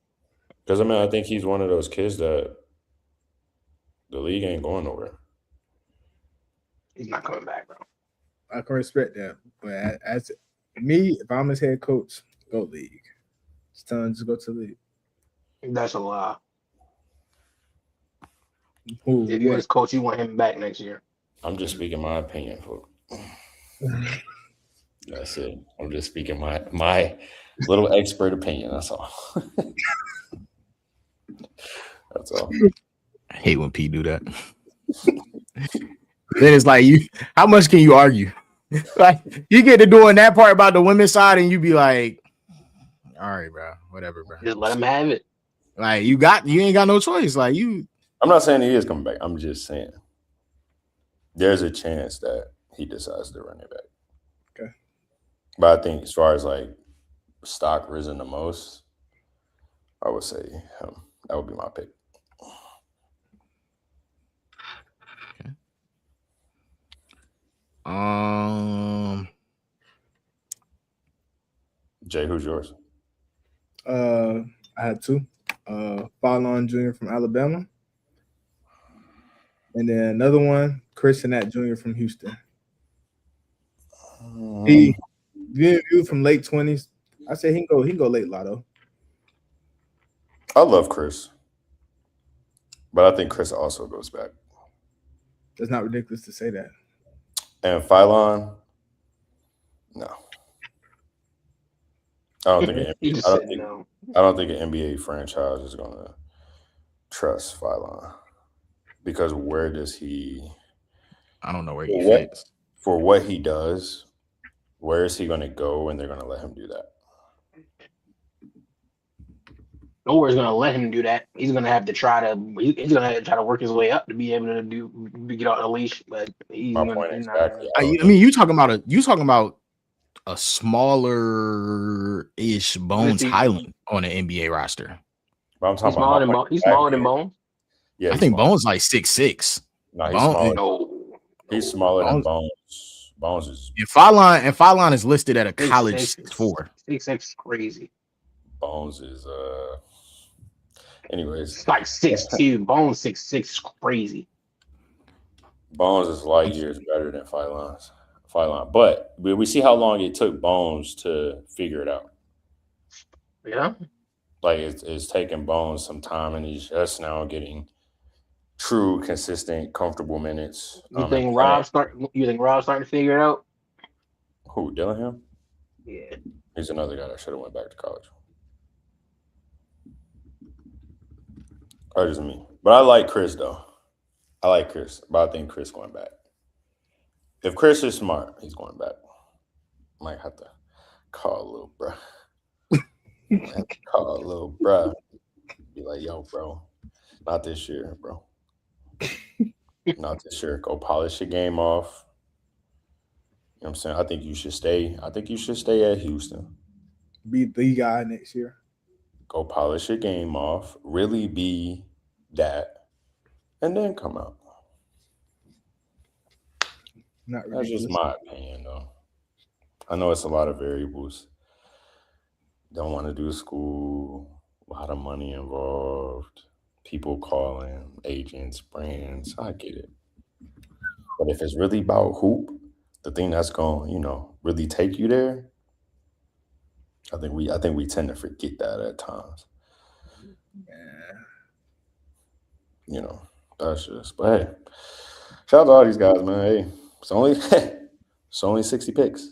Because I think he's one of those kids that the league ain't going nowhere. He's not coming back, bro. I can respect that, but as me, if I'm his head coach, go league. Just tell him to go to league. That's a lie. Who? If you're his coach, you want him back next year. I'm just speaking my opinion, folks. That's it. I'm just speaking my little expert opinion. That's all. That's all. I hate when P do that. Then it's like, how much can you argue? Like, you get to doing that part about the women's side, and you be like, all right, bro, whatever, bro. Just let him have it. Like, you ain't got no choice. Like, you. I'm not saying he is coming back. I'm just saying there's a chance that he decides to run it back. Okay. But I think as far as like stock risen the most, I would say him. That would be my pick. Jay, who's yours? I had two. Fallon Jr. from Alabama. And then another one, Chris Annett Jr. from Houston. He viewed from late 20s. I say he can go late lotto. I love Chris. But I think Chris also goes back. It's not ridiculous to say that. And Phylon, no. I don't think an NBA franchise is gonna trust Phylon. Because where does he I don't know where he fits. For what he does, where is he gonna go when they're gonna let him do that? Nowhere's gonna let him do that. He's gonna have to try to work his way up to be able to get out the leash. But he's My gonna, point he's exactly. not, I mean, you talking about a smaller-ish Bones Highland on an NBA roster. But I'm talking he's smaller than Bones. Yeah, I think Bones like 6'6". No, he's Bones, smaller. No. He's smaller than Bones. Bones is And Phylon is listed at a college 6'4". 6'6" is crazy. Bones is anyways. It's like 6'2". Bones 6'6" is crazy. Bones is light years better than Phylon. But we see how long it took Bones to figure it out. Yeah. Like it's taking Bones some time, and he's just now getting true, consistent, comfortable minutes. You think Rob's starting to figure it out? Who, Dillingham? Yeah. He's another guy that should have went back to college. Or just me. But I like Chris, though. I like Chris, but I think Chris going back. If Chris is smart, he's going back. Might have to call a little bro. Call a little bro. Be like, yo, bro, not this year, bro. Not this year. Go polish your game off. You know what I'm saying? I think you should stay. I think you should stay at Houston. Be the guy next year. Go polish your game off. Really be that. And then come out. Not That's just my opinion, though. I know it's a lot of variables. Don't want to do school. A lot of money involved. People calling, agents, brands. I get it. But if it's really about hoop, the thing that's going to, really take you there, I think we tend to forget that at times. Yeah. That's just. But hey, shout out to all these guys, man. Hey, it's only 60 picks.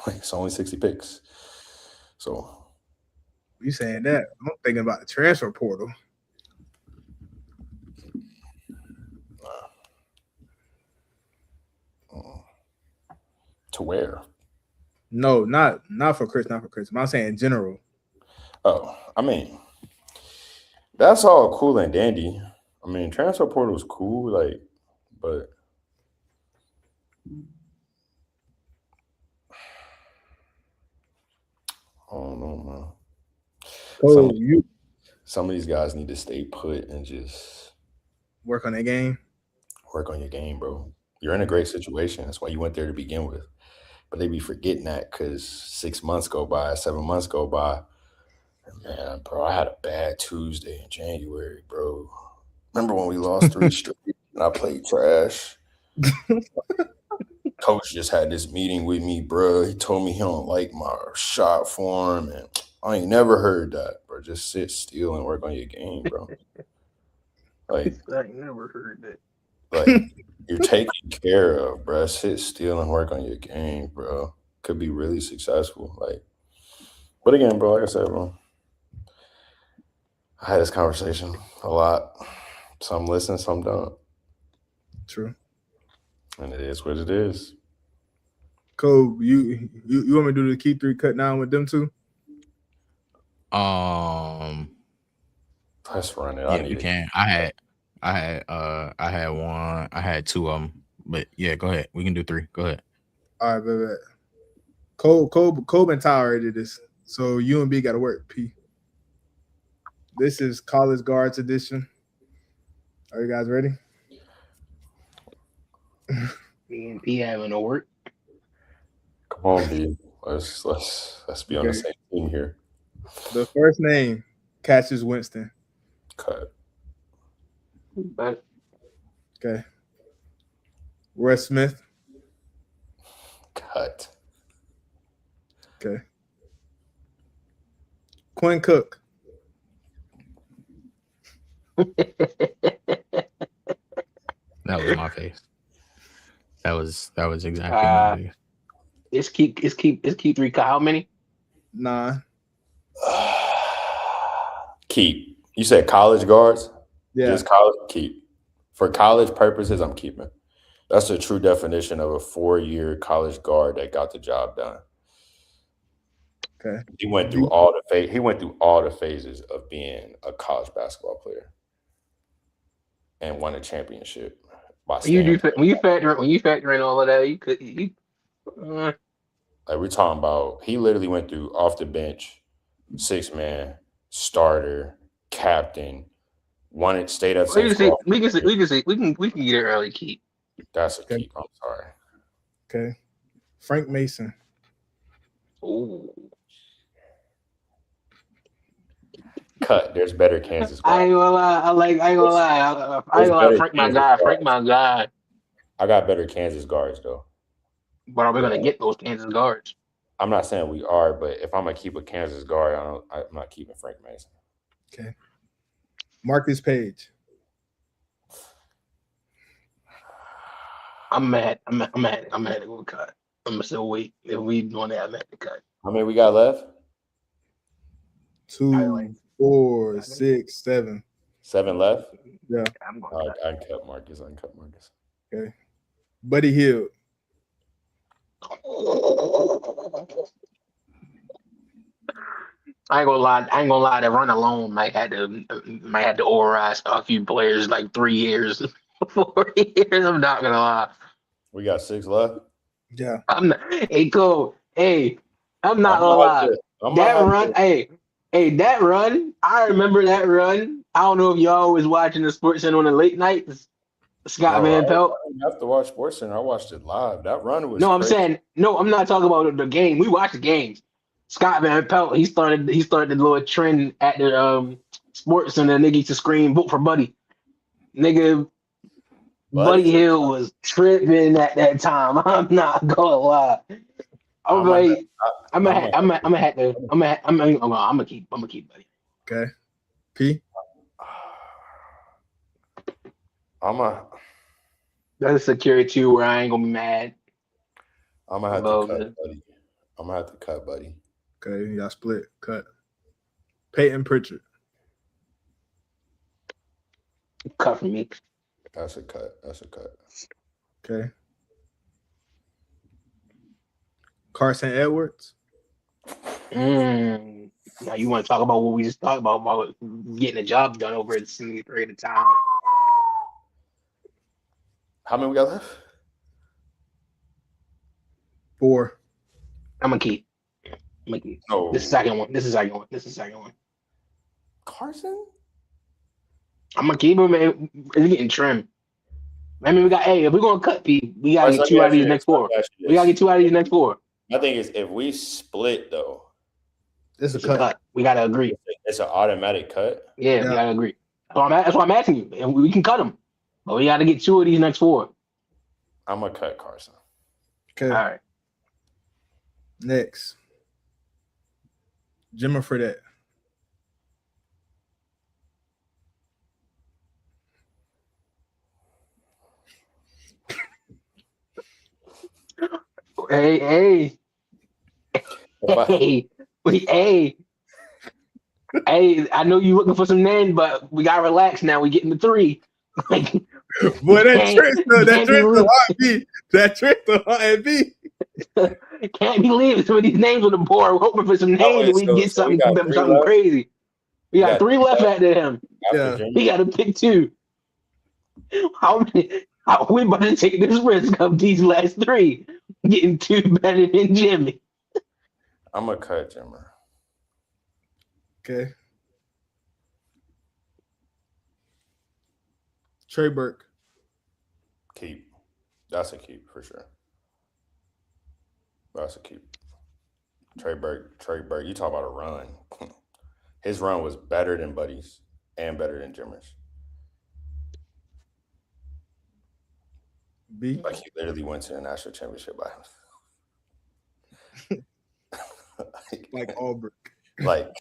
It's only 60 picks. So You saying that? I'm thinking about the transfer portal. to where? No, not for Chris, not for Chris. I'm saying in general. Oh, I mean, that's all cool and dandy. I mean, transfer portal is cool, but I don't know, man. So you Some of these guys need to stay put and just work on that game. work on your game, bro. You're in a great situation. That's why you went there to begin with. But they be forgetting that because 6 months go by, 7 months go by. And man, bro, I had a bad Tuesday in January, bro. Remember when we lost 3 straight and I played trash? Coach just had this meeting with me, bro. He told me he don't like my shot form, and I ain't never heard that, bro. Just sit still and work on your game, bro. Like, I ain't never heard that. like you're taken care of, bro. Sit still and work on your game, bro. Could be really successful. But again, bro, like I said, bro, I had this conversation a lot. Some listen, some don't. True. And it is what it is. Cole, you want me to do the key 3 cut down with them too? Let's run it. Yeah, you can. I had one. I had 2 of them. But yeah, go ahead. We can do 3. Go ahead. All right, baby. Cole and Ty already did this. So you and B got to work, P. This is College Guards edition. Are you guys ready? Me and P having to work. Come on, B. Let's be on the same team here. The first name, Cassius Winston. Cut. But Okay. Wes Smith. Cut. Okay. Quinn Cook. That was my face. That was exactly my face. it's keep 3. How many? 9. Keep. You said college guards? Yeah. Just college? Keep. For college purposes, I'm keeping. That's the true definition of a 4-year college guard that got the job done. Okay. He went through all the phases of being a college basketball player and won a championship. When you factor in all of that, like we're talking about, he literally went through off the bench, 6-man, starter, captain, won it, stayed up. we can get it early. Keep. That's a keep. I'm sorry. Okay. Frank Mason. Ooh. Cut. There's better Kansas. I ain't gonna lie. I ain't gonna lie. Frank my guy. I got better Kansas guards though. But are we gonna get those Kansas guards? I'm not saying we are, but if I'm gonna keep a Kansas guard, I'm not keeping Frank Mason. Okay. Marcus Page. I'm mad. I'm mad to go cut. I'm gonna still wait. If we doing that, I'm mad to cut. How many we got left? 2, 4, 6, 7. 7 left. Yeah. I'm going I can cut Marcus. Okay. Buddy Hield. I ain't gonna lie. That run alone might have to override a few players like 3 years, 4 years. I'm not gonna lie. We got 6 left. Yeah. Hey, Cole. Hey, I'm not gonna lie. That run. That run. I remember that run. I don't know if y'all was watching the Sports Center on the late nights. Scott Van Pelt. I didn't have to watch Sports Center. I watched it live. That run was. No, I'm saying no. I'm not talking about the game. We watched the games. Scott Van Pelt. He started the little trend at the Sports Center. Nigga used to scream, "Vote for Buddy." Nigga, Buddy Hield was tripping at that time. I'm not gonna lie. I'm gonna keep Buddy. Okay. P. That's a security too, where I ain't gonna be mad. I'm gonna have to cut Buddy. I'm gonna have to cut Buddy. Okay, y'all split. Cut. Peyton Pritchard. Cut for me. That's a cut. Okay. Carson Edwards. Now you want to talk about what we just talked about getting the job done over a similar period of time. How many we got left? 4. I'm gonna keep. No. This is the second one. Carson? I'm gonna keep him, man. It's getting trimmed. I mean, if we're gonna cut P, we gotta get 2 out of these next 4. We gotta get 2 out of these next 4. My thing is, if we split though, It's a cut. We gotta agree. It's an automatic cut. Yeah, we gotta agree. That's why I'm asking you, and we can cut them, but we gotta get 2 of these next 4. I'm gonna cut Carson. Okay. All right. Next. Jimmer Fredette. Hey. I know you looking for some names, but we gotta relax now. We getting the 3. Boy, that Tristan and B. Can't be leaving some of these names on the board. We're hoping for some names and we can get something crazy. We got 3 left after him. Yeah. We got to pick 2. How we about to take this risk of these last 3 getting 2 better than Jimmy? I'm gonna cut Jimmer. Okay. Trey Burke. Keep. That's a keep for sure. That's a keep. Trey Burke. You talk about a run. His run was better than Buddy's and better than Jimmer's. B. Like he literally went to the national championship by himself. Like Auburn. Like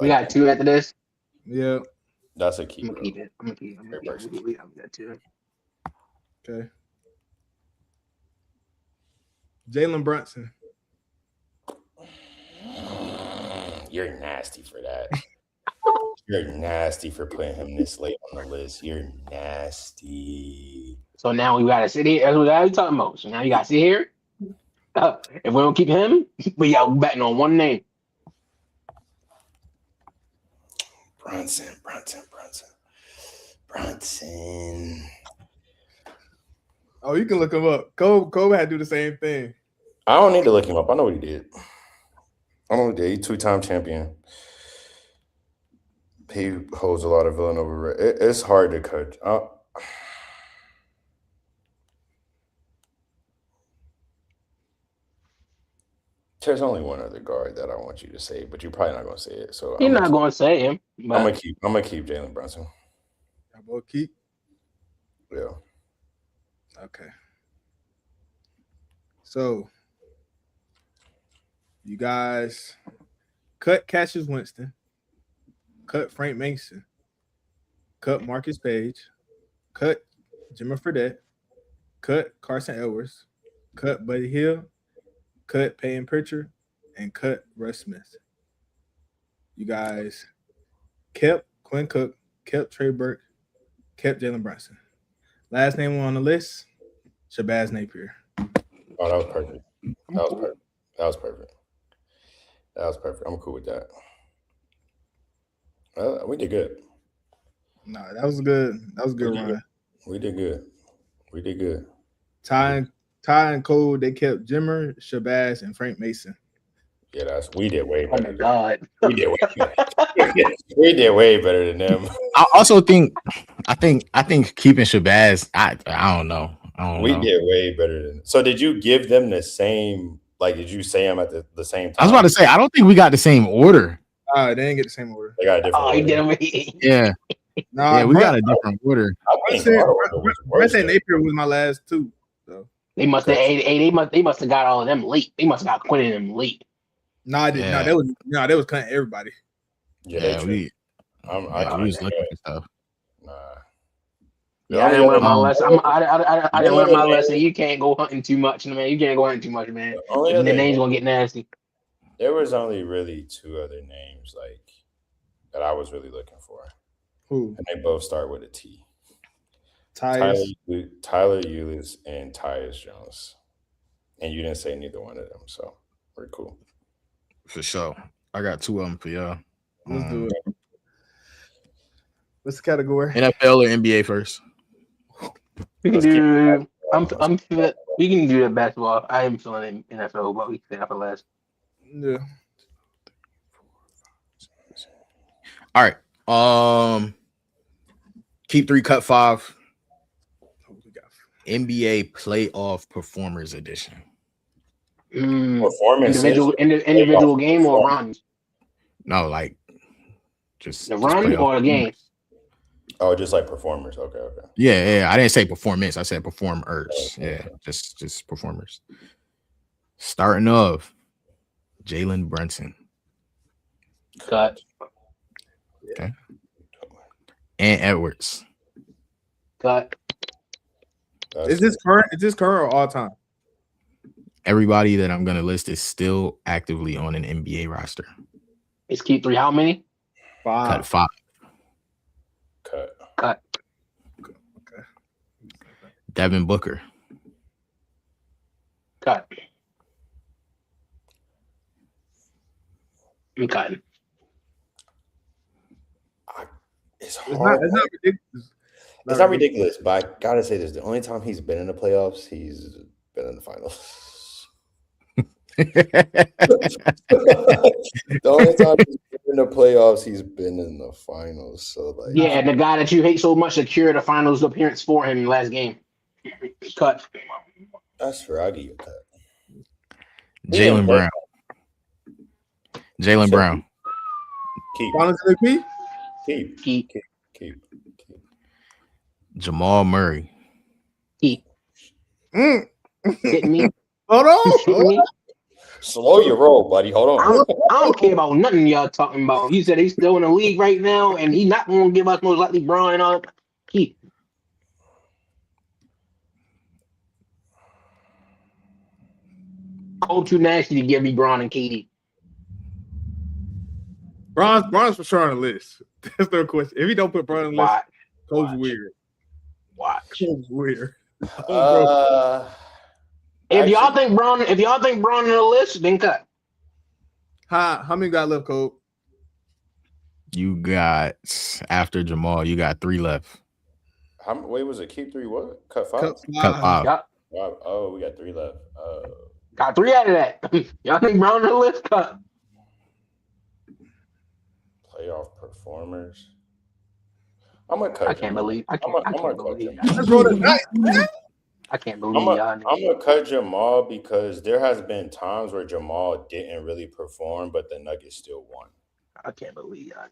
we got 2 after this. Yeah. That's a keep. I'm gonna keep it. We got that 2. Okay. Jalen Brunson. You're nasty for that. You're nasty for putting him this late on the list. You're nasty. So now we gotta sit here. That's what we talking about. So now you gotta sit here. If we don't keep him, we got betting on one name. Brunson. Oh, you can look him up. Kobe had to do the same thing. I don't need to look him up. I know what he did. He's 2-time champion. He holds a lot of Villanova. It's hard to cut. There's only one other guard that I want you to say, but you're probably not going to say it. So You're not going to say him. I'm gonna keep Jalen Brunson. Y'all both keep. Yeah. Okay. So You guys cut Cassius Winston, cut Frank Mason, cut Marcus Page, cut Jimmy Fredette, cut Carson Edwards, cut Buddy Hill, cut Payne Pritchard, and cut Russ Smith. You guys kept Quinn Cook, kept Trey Burke, kept Jalen Brunson. Last name on the list, Shabazz Napier. Oh, that was perfect. That was perfect. I'm cool with that. We did good. No, that was good. That was a good run. We did good. Ty and Cole, they kept Jimmer, Shabazz, and Frank Mason. Yeah, we did way Oh better. my God. We did way better. We did way better than them. I also think keeping Shabazz, I don't know. We did way better than. So did you give them the same? Like, did you say them at the same time? I was about to say, I don't think we got the same order. They didn't get the same order. They got a different. Oh, he order. did. Yeah, No, yeah, we got a different order. I think our order was worse Brunson than- Napier was my last two. So They must have. They must have got all of them late. They must have got Quinn and them late. no, I didn't. Yeah. They was cutting everybody. Yeah, we was looking for stuff. Nah. Yeah, I didn't learn my lesson. I didn't learn my lesson. You can't go hunting too much, man. You can't go hunting too much, man. Only The other name's gonna get nasty. There was only really two other names like that I was really looking for, Who? and they both start with a T. Tyus. Tyler Ulis and Tyus Jones, and you didn't say neither one of them, so we're cool. For sure. I got two of them for y'all. Let's do it. What's the category? NFL or NBA first? We can do. We can do the basketball. I am feeling NFL, but we can say that for last. Yeah. All right. Keep 3, cut 5. NBA Playoff Performers Edition. Performance Individual game or runs? No, like just The run playoff or the game? performers. Oh, just like performers. Okay. Yeah. I didn't say performance. I said performers. Yeah, just performers. Starting off, Jalen Brunson. Cut. Okay. And Edwards. Cut. Is this current? Is this current or all time? Everybody that I'm gonna list is still actively on an NBA roster. It's keep 3. How many? 5. Cut 5. Cut. Okay. Devin Booker. Cut. I'm cutting. It's It's hard. not ridiculous. It's not ridiculous, but I gotta say this: the only time he's been in the playoffs, he's been in the finals. The only time he's been in the playoffs, he's been in the finals. So, like, Yeah, and the guy that you hate so much secured a finals appearance for him in the last game. Cut. that's fair. I'll give you that. Jalen Brown. Jalen Brown. Keep. Finals MVP? Keep. Jamal Murray. Keep. Mm. Hitting me. Hold Hitting on. me. Slow your roll, buddy. Hold I on. don't care about nothing y'all talking about. He said he's still in the league right now, and he's not going to give us most likely Brian up. Keep. Cole too nasty to give me Braun and KD. Bron's for sure on the list. That's no question. If he don't put Bron on the list, Watch. Cole's Watch. weird. Watch. Cole's weird. If y'all think Braun on the list, then cut. How many got left, Cole? You got after Jamal, you got 3 left. Wait, was it keep 3? What? Cut 5? Cut Cut 5. Y'all Wow. Oh, we got 3 left. got 3 out of that. Y'all think Braun on the list? Cut. Playoff performers. I'm gonna cut. I can't believe. I can't believe. Let's roll the dice, man. I can't believe I'm y'all. gonna cut Jamal because there has been times where Jamal didn't really perform, but the Nuggets still won. I can't believe y'all.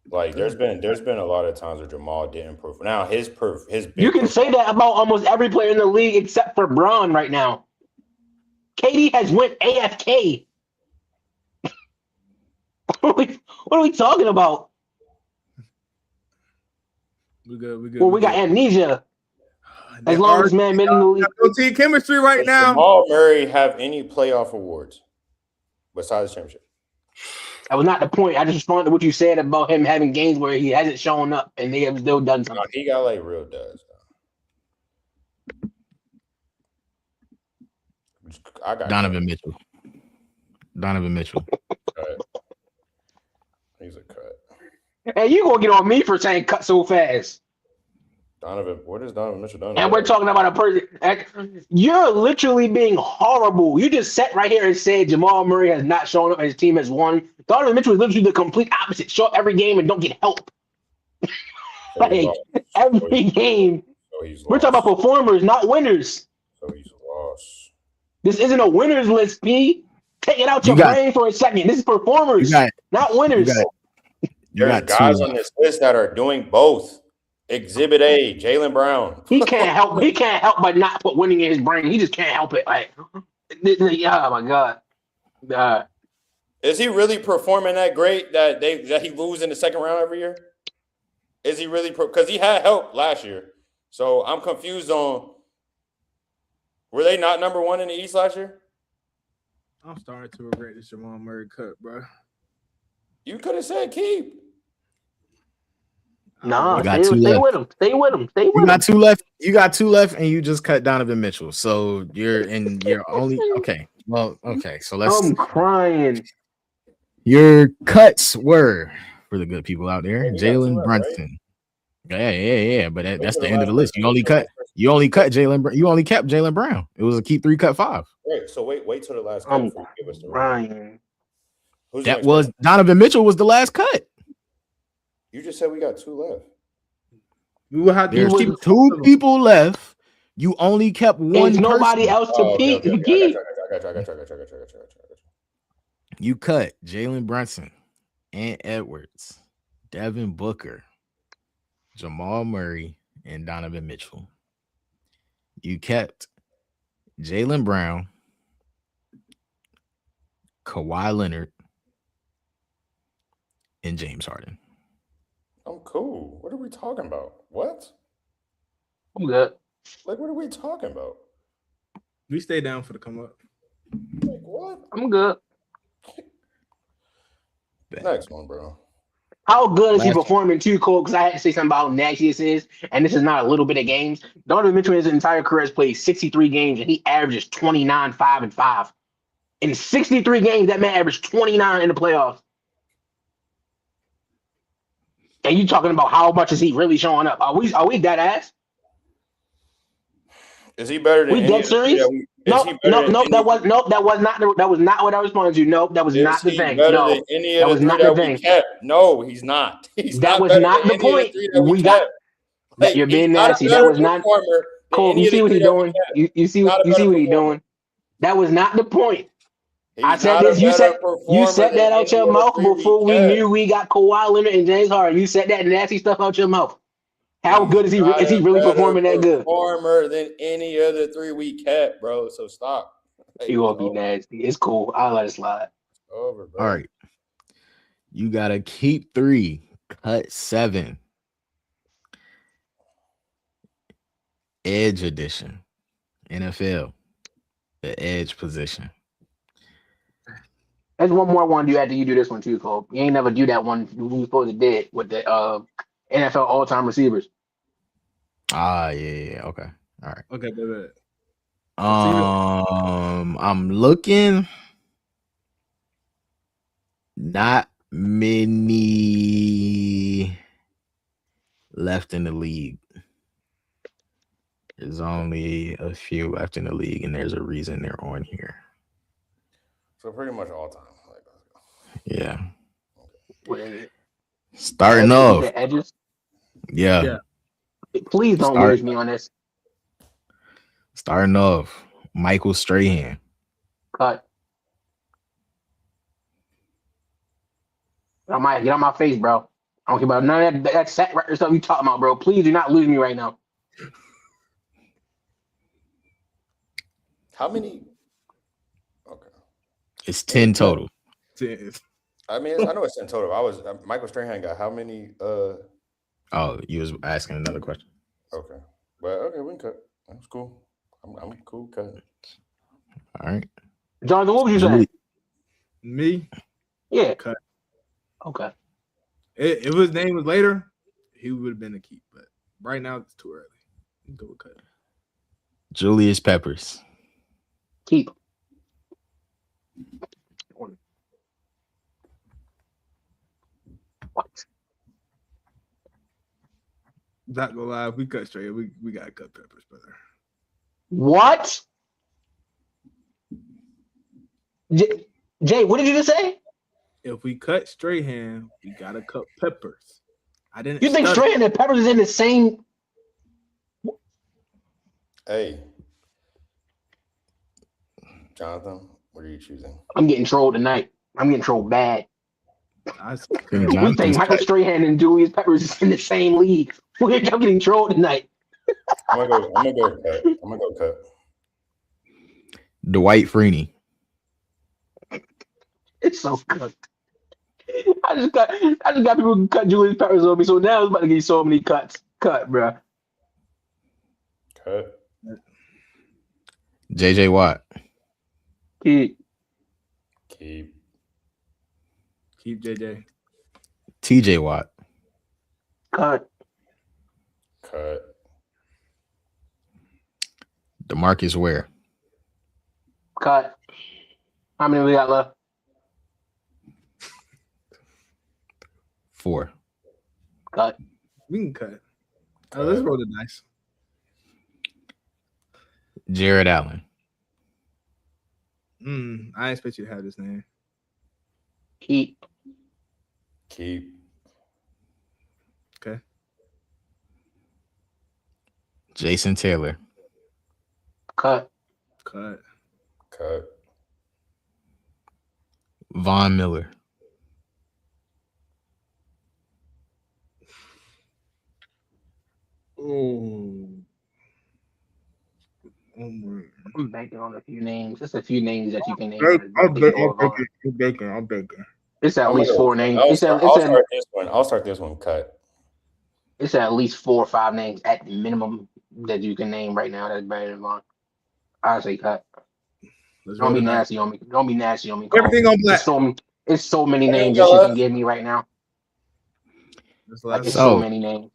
Like there's been a lot of times where Jamal didn't perform. Now his big You can say that about almost every player in the league except for Braun right now. KD has went AFK. What are we talking about? We good. We good. Well, we got amnesia. As long as this man been in the league. no team chemistry right Does now. Jamal Murray have any playoff awards besides championship? That was not the point. I just responded to what you said about him having games where he hasn't shown up and they have still done No, something. he got like real duds. I got Donovan Mitchell. Donovan Mitchell. cut. He's a cut. Hey, you gonna get on me for saying cut so fast? Donovan, what is Donovan Mitchell done? And we're talking about a person. You're literally being horrible. You just sat right here and said Jamal Murray has not shown up and his team has won. Donovan Mitchell is literally the complete opposite. Show up every game and don't get help. Like every game. We're talking about performers, not winners. So he's lost. This isn't a winners list, P. Take it out your brain for a second. This is performers, not winners. There's guys on this list that are doing both. Exhibit A, Jaylen Brown. He can't help. He can't help but not put winning in his brain. He just can't help it. Like, oh my god. Is he really performing that great that he lose in the second round every year? Is he really because he had help last year? So I'm confused on. Were they not number one in the East last year? I'm starting to regret this Jamal Murray cut, bro. You could have said keep. Nah, stay with him. Stay with him. Stay with him. You got two left. You got two left, and you just cut Donovan Mitchell. So you're only okay. Well, okay. So let's. I'm crying. Your cuts were for the good people out there. Jalen Brunson. Right? Yeah. But that's the end of the list. You only cut Jalen. You only kept Jaylen Brown. It was a keep 3, cut 5. Wait, so wait till the last cut. I'm crying. That was Donovan Mitchell was the last cut. You just said we got two left. We will have There's two people left. You only kept one. There's nobody else to keep. I got you. You cut Jalen Brunson, Ant Edwards, Devin Booker, Jamal Murray, and Donovan Mitchell. You kept Jaylen Brown, Kawhi Leonard, and James Harden. I'm cool. What are we talking about? What? I'm good. Like, what are we talking about? We stay down for the come up. Like, what? I'm good. Next one, bro. How good is he performing too, Cole? Because I had to say something about how nasty this is, and this is not a little bit of games. Donovan Mitchell in his entire career has played 63 games, and he averages 29, 5, and 5. In 63 games, that man averaged 29 in the playoffs. And you talking about how much is he really showing up? Are we dead ass? Is he better than we dead serious? No, that was not what I responded to. No, that was not the thing. No, that was not the thing. No, he's not. That was not the point. We got. You're being nasty. That was not. Cole, you see what he's doing? You see what he's doing? That was not the point. I said this. You said that out your mouth before we knew we got Kawhi Leonard and James Harden. You said that nasty stuff out your mouth. How good is he? Is he really performing that good? Performer than any other 3 we kept, bro. So stop. You gonna be nasty? It's cool. I'll let it slide. Over, bro. All right. You gotta keep 3, cut 7. Edge edition, NFL, the edge position. There's one more I want to do after you do this one too, Cole. You ain't never do that one we supposed to did with the NFL all-time receivers. Yeah. Okay. All right. Okay, baby. I'm looking. Not many left in the league. There's only a few left in the league, and there's a reason they're on here. So pretty much all time. Yeah. Wait. Starting off. The edges? Yeah. Please don't lose me on this. Starting off, Michael Strahan. Cut. Get on my face, bro. I don't care about none of that set record stuff you talking about, bro. Please do not lose me right now. How many? Okay. It's 10 total. 10. I mean, I know it's in total. Michael Strahan got how many? Oh, you was asking another question. Okay, but okay, we can cut. That's cool. I'm cool cutting. All right. Jonathan, what would you say? Julie, Me, Yeah. cut. Okay. If his name was later, he would have been a keep. But right now, it's too early. You can go with cut. Julius Peppers. Keep. What? Not gonna lie, if we cut straight, we gotta cut Peppers, brother. What? Jay, what did you just say? If we cut Strahan, we gotta cut Peppers. I didn't. You think stutter. Strahan and Peppers is in the same? Hey, Jonathan, what are you choosing? I'm getting trolled tonight. I'm getting trolled bad. I Jonathan's We think Michael cut. Strahan and Julius Peppers is in the same league. I'm getting trolled tonight. I'm gonna go cut. Dwight Freeney. It's so good. I just got people who cut Julius Peppers on me, so now it's about to get so many cuts. Cut, bro. Cut. JJ Watt. Keep. Keep. keep JJ. TJ Watt. Cut. Cut. DeMarcus Ware. Cut. How many we got left? 4. Cut. We can cut. Let's roll the dice. Jared Allen. I expect you to have this name. Keep. Keep. Okay. Jason Taylor. Cut. Cut. Cut. Von Miller. Oh. I'm banking on a few names. Just a few names that you can name. I'm baking. It's at I'm least gonna- 4 names. I'll It's start this one. I'll start this one. Cut. It's at least 4 or 5 names at the minimum that you can name right now that's better than Vaughn. I say cut. Let's Don't roll be the dice. nasty on me. Don't be nasty on me. Cole. Everything on black. It's so many Hey, names that you Josh. can give me right now. That's Like last it's So- so many names.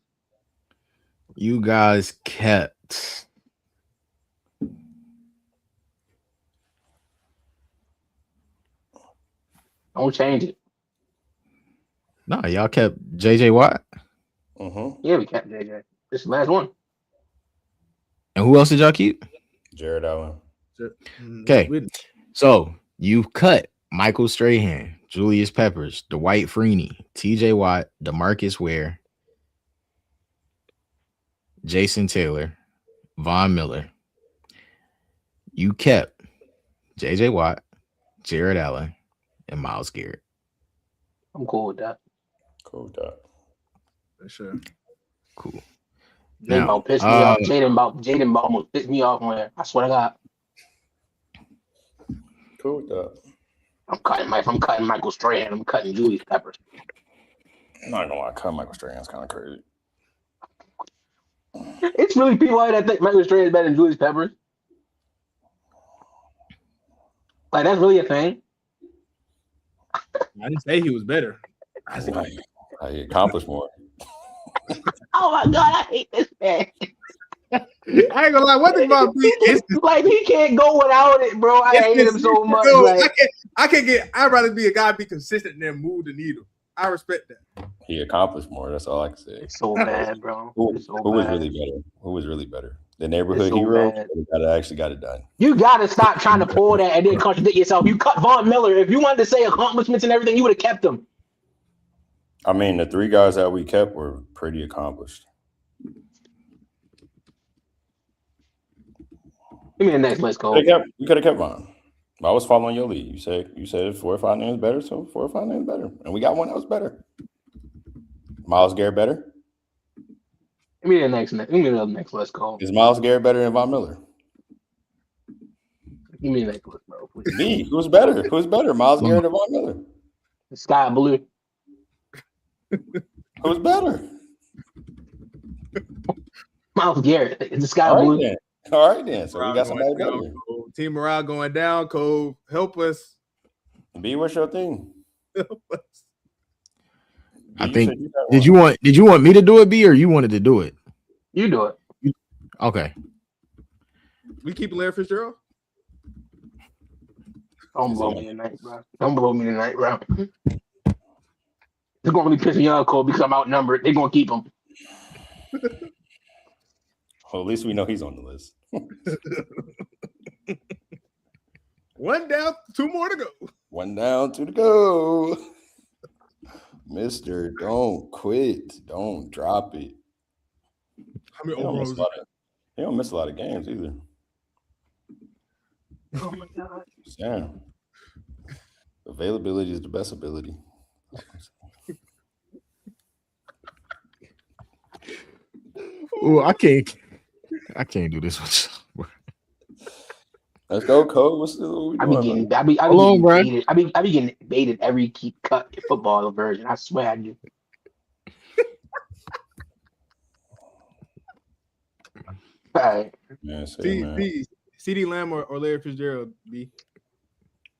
You guys kept Don't change it. no, y'all kept JJ Watt. Mm-hmm. Yeah, we kept JJ. This is the last one. And who else did y'all keep? Jared Allen. Okay. We- So you cut Michael Strahan, Julius Peppers, Dwight Freeney, TJ Watt, DeMarcus Ware, Jason Taylor, Von Miller. You kept JJ Watt, Jared Allen, and Myles Garrett. I'm cool with that. Cool with that. For sure. Cool. Jaden Now, about pissed me off. Jaden about almost pissed me off on there. I swear to God. Cool with that. If I'm cutting Michael Strahan, I'm cutting Julius Peppers. I'm not gonna lie, cut Michael Strahan's kind of crazy. It's really people out there that think Michael Strahan is better than Julius Peppers. Like that's really a thing. I didn't say he was better. I said He accomplished more. Oh my God, I hate this man. I ain't gonna lie. One thing about me, Like he can't go without it, bro. I hate him so much. Yo, Like, I'd rather be a guy be consistent than move the needle. I respect that. He accomplished more. That's all I can say. it's so bad, bro. Who, It's so who was bad. really better? Who was really better? The neighborhood It's so hero. bad. Actually got it done. You gotta stop trying to pull that and then contradict yourself. You cut Von Miller. If you wanted to say accomplishments and everything, you would have kept him. I mean, the 3 guys that we kept were pretty accomplished. Give me the next list, Cole. We could have kept Von. I was following your lead. You said 4 or 5 names better, so 4 or 5 names better, and we got one that was better. Myles Garrett better? Give me the next list, Cole. Is Myles Garrett better than Von Miller? Give me the next list, bro. Please. Me. Who's better? Who's better? Myles Garrett or Von Miller? Sky blue. Who's better? Miles Garrett. It's the sky All blue. right then. All right then. So we Morale got somebody going better. down, Cole. Team morale going down. Cole, help us. B, what's your thing? Help us. I B, think- said you got Did you want me to do it, B, or you wanted to do it? You do it. Okay. We keep Larry Fitzgerald. Don't blow me tonight, bro. Don't blow me tonight, bro. It's gonna really piss me off, Cole, because I'm outnumbered. They're gonna keep him. Well, at least we know he's on the list. One down, two more to go. One down, two to go. Mister, don't quit. Don't drop it. How many He don't, miss overalls? a lot of, he don't miss a lot of games either. Oh my god. Damn. Availability is the best ability. Oh, I can't do this with you. Let's go, Cole. What we I be doing? getting, man? I be Hold on, getting bro. baited. I be getting baited every keep cut football version. I swear I do. All right, Man, say, man. CD Lamb or Larry Fitzgerald, B.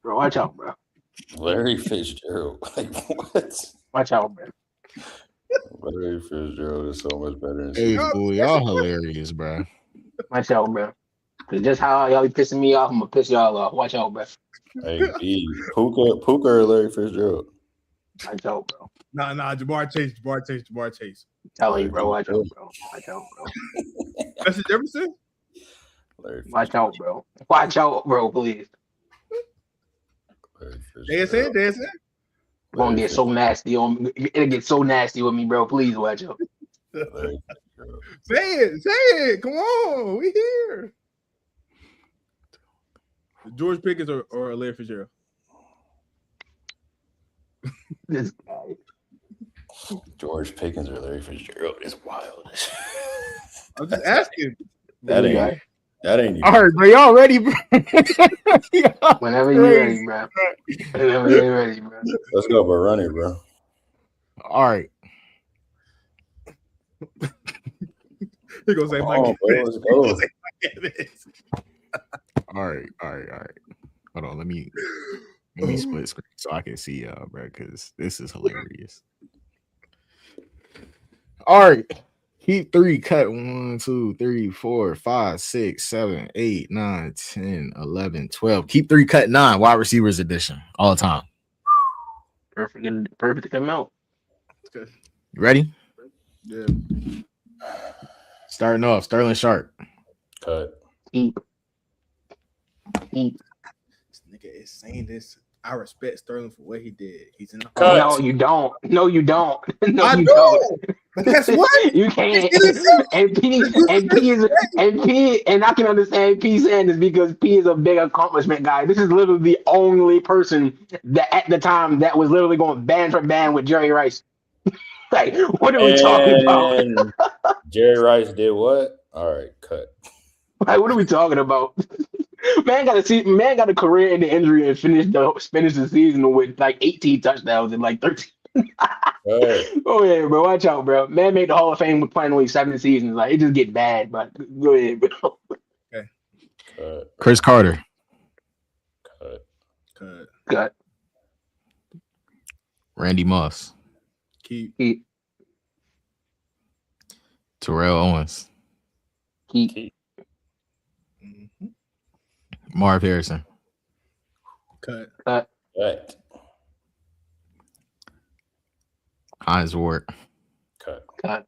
bro, watch out, bro. Larry Fitzgerald. Like, what? Watch out, bro. Larry Fitzgerald is so much better than Hey, CD. boy, y'all hilarious, bro. Watch out, bro. Cause just how y'all be pissing me off, I'm gonna piss y'all off. Watch out, bro. Hey, B. Puka or Larry Fitzgerald? Watch out, bro. Nah, Jamar Chase. Tell you, bro. Watch out, bro. Watch out, bro. Justin Jefferson? Larry Watch out, bro. Watch out, bro. Please. Fitzgerald. JSN? It's gonna get so nasty on me. It'll get so nasty with me, bro. Please watch out. Larry Fitzgerald. Say it. Come on. We here. George Pickens or Larry Fitzgerald? This guy. George Pickens or Larry Fitzgerald is wild. I'm just asking. That ain't you. All right, bro. Y'all ready, bro? Whenever you're ready, bro. Whenever you're ready, bro. Let's go, bro. Run it, bro. All right. He gonna say Come Mike on, bro. Evans. Let's go. Mike Evans. All right. Hold on. Let me split screen so I can see y'all, bro, because this is hilarious. All right. Keep 3, cut 1, 2, 3, 4, 5, 6, 7, 8, 9, 10, 11, 12. Keep 3, cut 9, wide receivers edition. All the time. Perfect to come out. Good. You ready? Yeah. Starting off, Sterling Sharp. Cut. Keep. This nigga is saying this. I respect Sterling for what he did. He's in the Cut. No, you don't. No, you don't. No, I you do. don't. That's what. You can't. It's And I can understand P saying this because P is a big accomplishment guy. This is literally the only person that at the time that was literally going band for band with Jerry Rice. Like, what are we talking about? And Jerry Rice did what? All right, cut. Like, what are we talking about? Man got a career in the injury and finished the season with like 18 touchdowns and like 13. Cut. Oh yeah, bro. Watch out, bro. Man made the Hall of Fame with playing only 7 seasons. Like it just get bad, but go ahead, bro. Cut. Chris Carter. Cut. Cut. Randy Moss. Keep. Terrell Owens. Keep. Mhm. Marv Harrison. Cut. Cut. Hines Ward. Cut.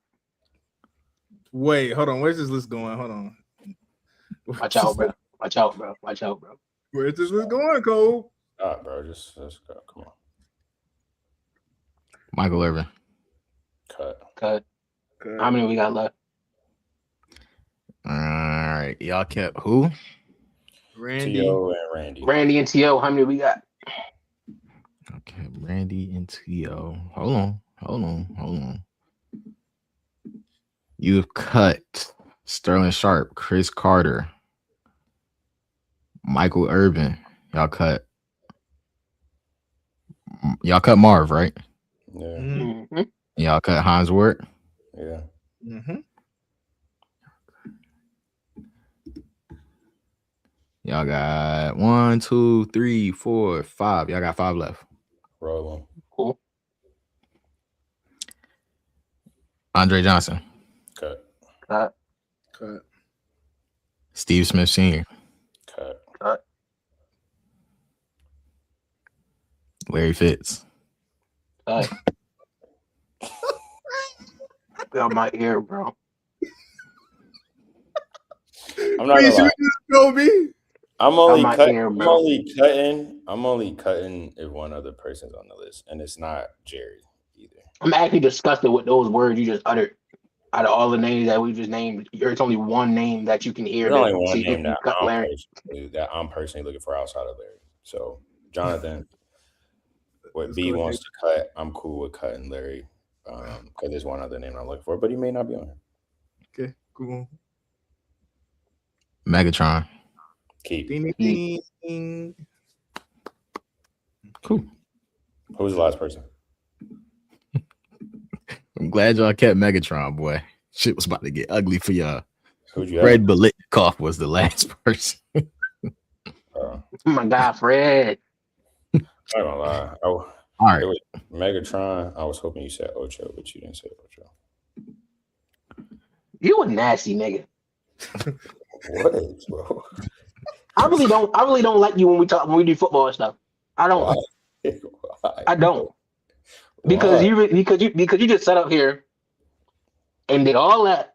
Wait, hold on. Where's this list going? Hold on. Watch out, bro. Watch out, bro. Watch out, bro. Where's this list going, Cole? All right, bro. Just let's go. Come on. Michael Irvin. Cut. Cut. Cut. How many we got left? All right. Y'all kept who? Randy. T.O. and Randy. Randy and T.O. How many we got? Okay, Randy and T.O. Hold on. You've cut Sterling Sharp, Chris Carter, Michael Irvin. Y'all cut Y'all cut Marv, right? Yeah. Mm-hmm. Y'all cut Hines Ward. Yeah. Mm-hmm. Y'all got 1, 2, 3, 4, 5. Y'all got 5 left. Roll Cool. Andre Johnson, Cut. Cut. Steve Smith Sr., Cut. Larry Fitz, Cut. Got my ear, bro. I'm not gonna lie. Kobe. I'm only my cutting. ear, I'm bro. only cutting if one other person's on the list, and it's not Jerry either. I'm actually disgusted with those words you just uttered. Out of all the names that we just named, there's only one name that you can hear. There's That only one see name you cut Larry. that I'm personally looking for outside of Larry. So Jonathan, what Let's B go, wants to cut, I'm cool with cutting Larry. Because there's one other name I'm looking for, but he may not be on here. Okay, cool. Megatron. Keep. Ding, ding, ding. Cool. Who's the last person? I'm glad y'all kept Megatron, boy. Shit was about to get ugly for y'all. Who'd you have? Fred Biletnikoff was the last person. Oh my God, Fred. I'm not gonna lie. All right. It was Megatron. I was hoping you said Ocho, but you didn't say Ocho. You a nasty nigga. What is, bro? I really don't like you when we do football and stuff. I don't. Why? Why? I don't. Because Why? you just sat up here and did all that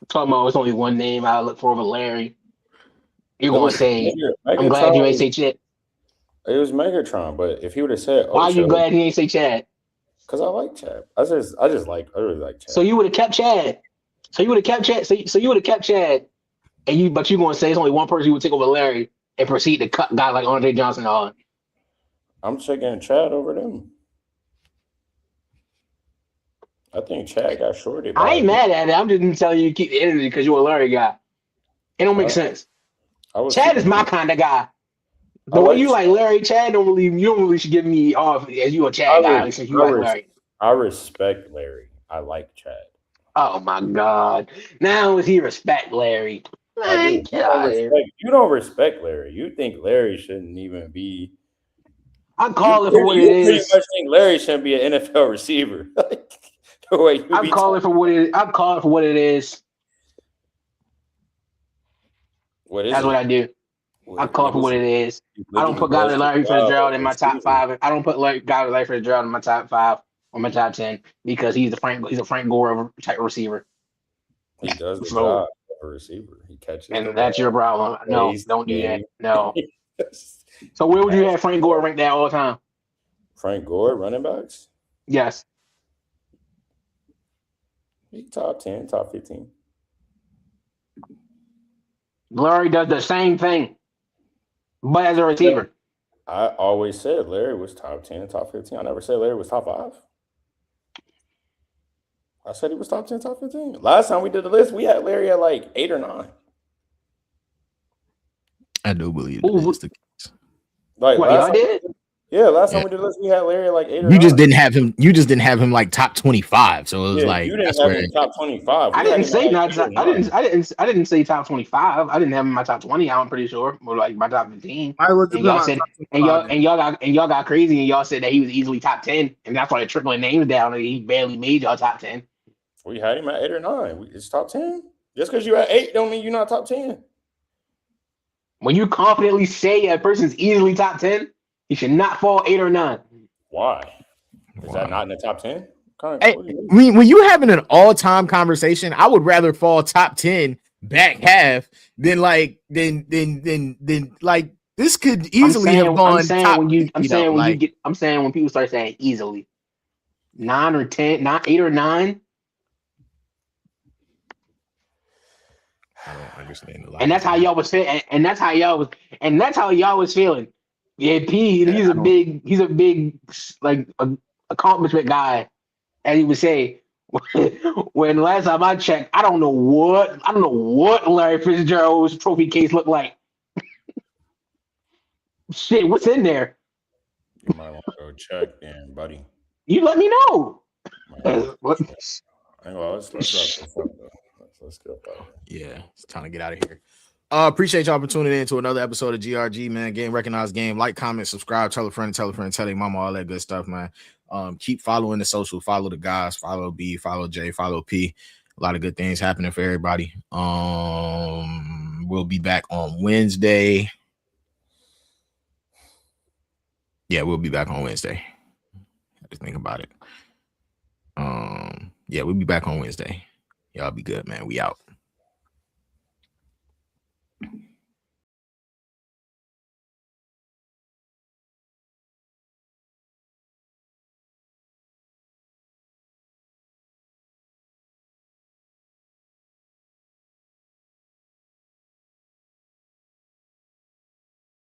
talking about it's only one name I look for over Larry. You're gonna say, I'm glad you ain't say Chad. It was Megatron, but if he would have said Ocho, Why are you glad he ain't say Chad? because I like Chad. I really like Chad. So you would have kept Chad. So you would have kept Chad. So you would have kept Chad, but you gonna say it's only one person who would take over Larry and proceed to cut a guy like Andre Johnson on. I'm taking Chad over them. I think Chad got shorted. I ain't mad at it. I'm just telling you to keep the energy because you're a Larry guy. It don't make sense. Chad is my kind of guy. The way you like Larry, Chad you don't really should give me off as you a Chad guy since you like Larry. I respect Larry. I like Chad. Oh my God! Now is he respect Larry? You don't respect Larry. You think Larry shouldn't even be. I'm calling for what it is. You pretty much think Larry shouldn't be an NFL receiver. I'm calling for what it is. What is That's it? what I do. I'm calling for what it is. I don't put guys like Larry Fitzgerald in my top 5. I don't put guys like Larry Fitzgerald in my top 5 or my top 10 because he's a Frank Gore type receiver. He does the job of a receiver. He catches. And that's your problem. No, don't do that. No. So where would you have Frank Gore ranked at all the time? Frank Gore, running backs? Yes. He top 10, top 15. Larry does the same thing, but as a receiver. I always said Larry was top 10, top 15. I never said Larry was top 5. I said he was top 10, top 15. Last time we did the list, we had Larry at like 8 or 9. I do believe that is the case. Like what, y'all did? Yeah, last time we did the list, we had Larry at like 8 or 9. You just didn't have him like top 25. So it was like you didn't have him top 25. I didn't say not. I didn't say top 25. I didn't have him in my top 20. I'm pretty sure, or like my top 15. And y'all said, and y'all got crazy, and y'all said that he was easily top 10, and that's why they're trickling names down, and he barely made y'all top 10. We had him at 8 or 9. It's top 10. Just because you're at 8 don't mean you're not top 10. When you confidently say a person's easily top 10, he should not fall 8 or 9. Why? Is that not in the top 10? Hey, when you having an all-time conversation, I would rather fall top 10 back half than like this could easily have gone. I'm saying when people start saying easily 9 or 10, not 8 or 9. I don't understand the and that's how y'all was feeling. And that's how y'all was feeling. Yeah, P. He's a big like accomplishment guy, as he would say. When last time I checked, I don't know what Larry Fitzgerald's trophy case looked like. Shit, what's in there? You might want to go check then, buddy. You let me know. What? Well, let's wrap this up though. Let's get up out of here. Yeah, it's time to get out of here. Appreciate y'all for tuning in to another episode of GRG, man. Game Recognized Game. Like, comment, subscribe, tell a friend, tell your mama, all that good stuff, man. Keep following the social, follow the guys, follow B, follow J, follow P. A lot of good things happening for everybody. We'll be back on Wednesday. Yeah, we'll be back on Wednesday. Just think about it. Yeah, we'll be back on Wednesday. Y'all be good, man. We out.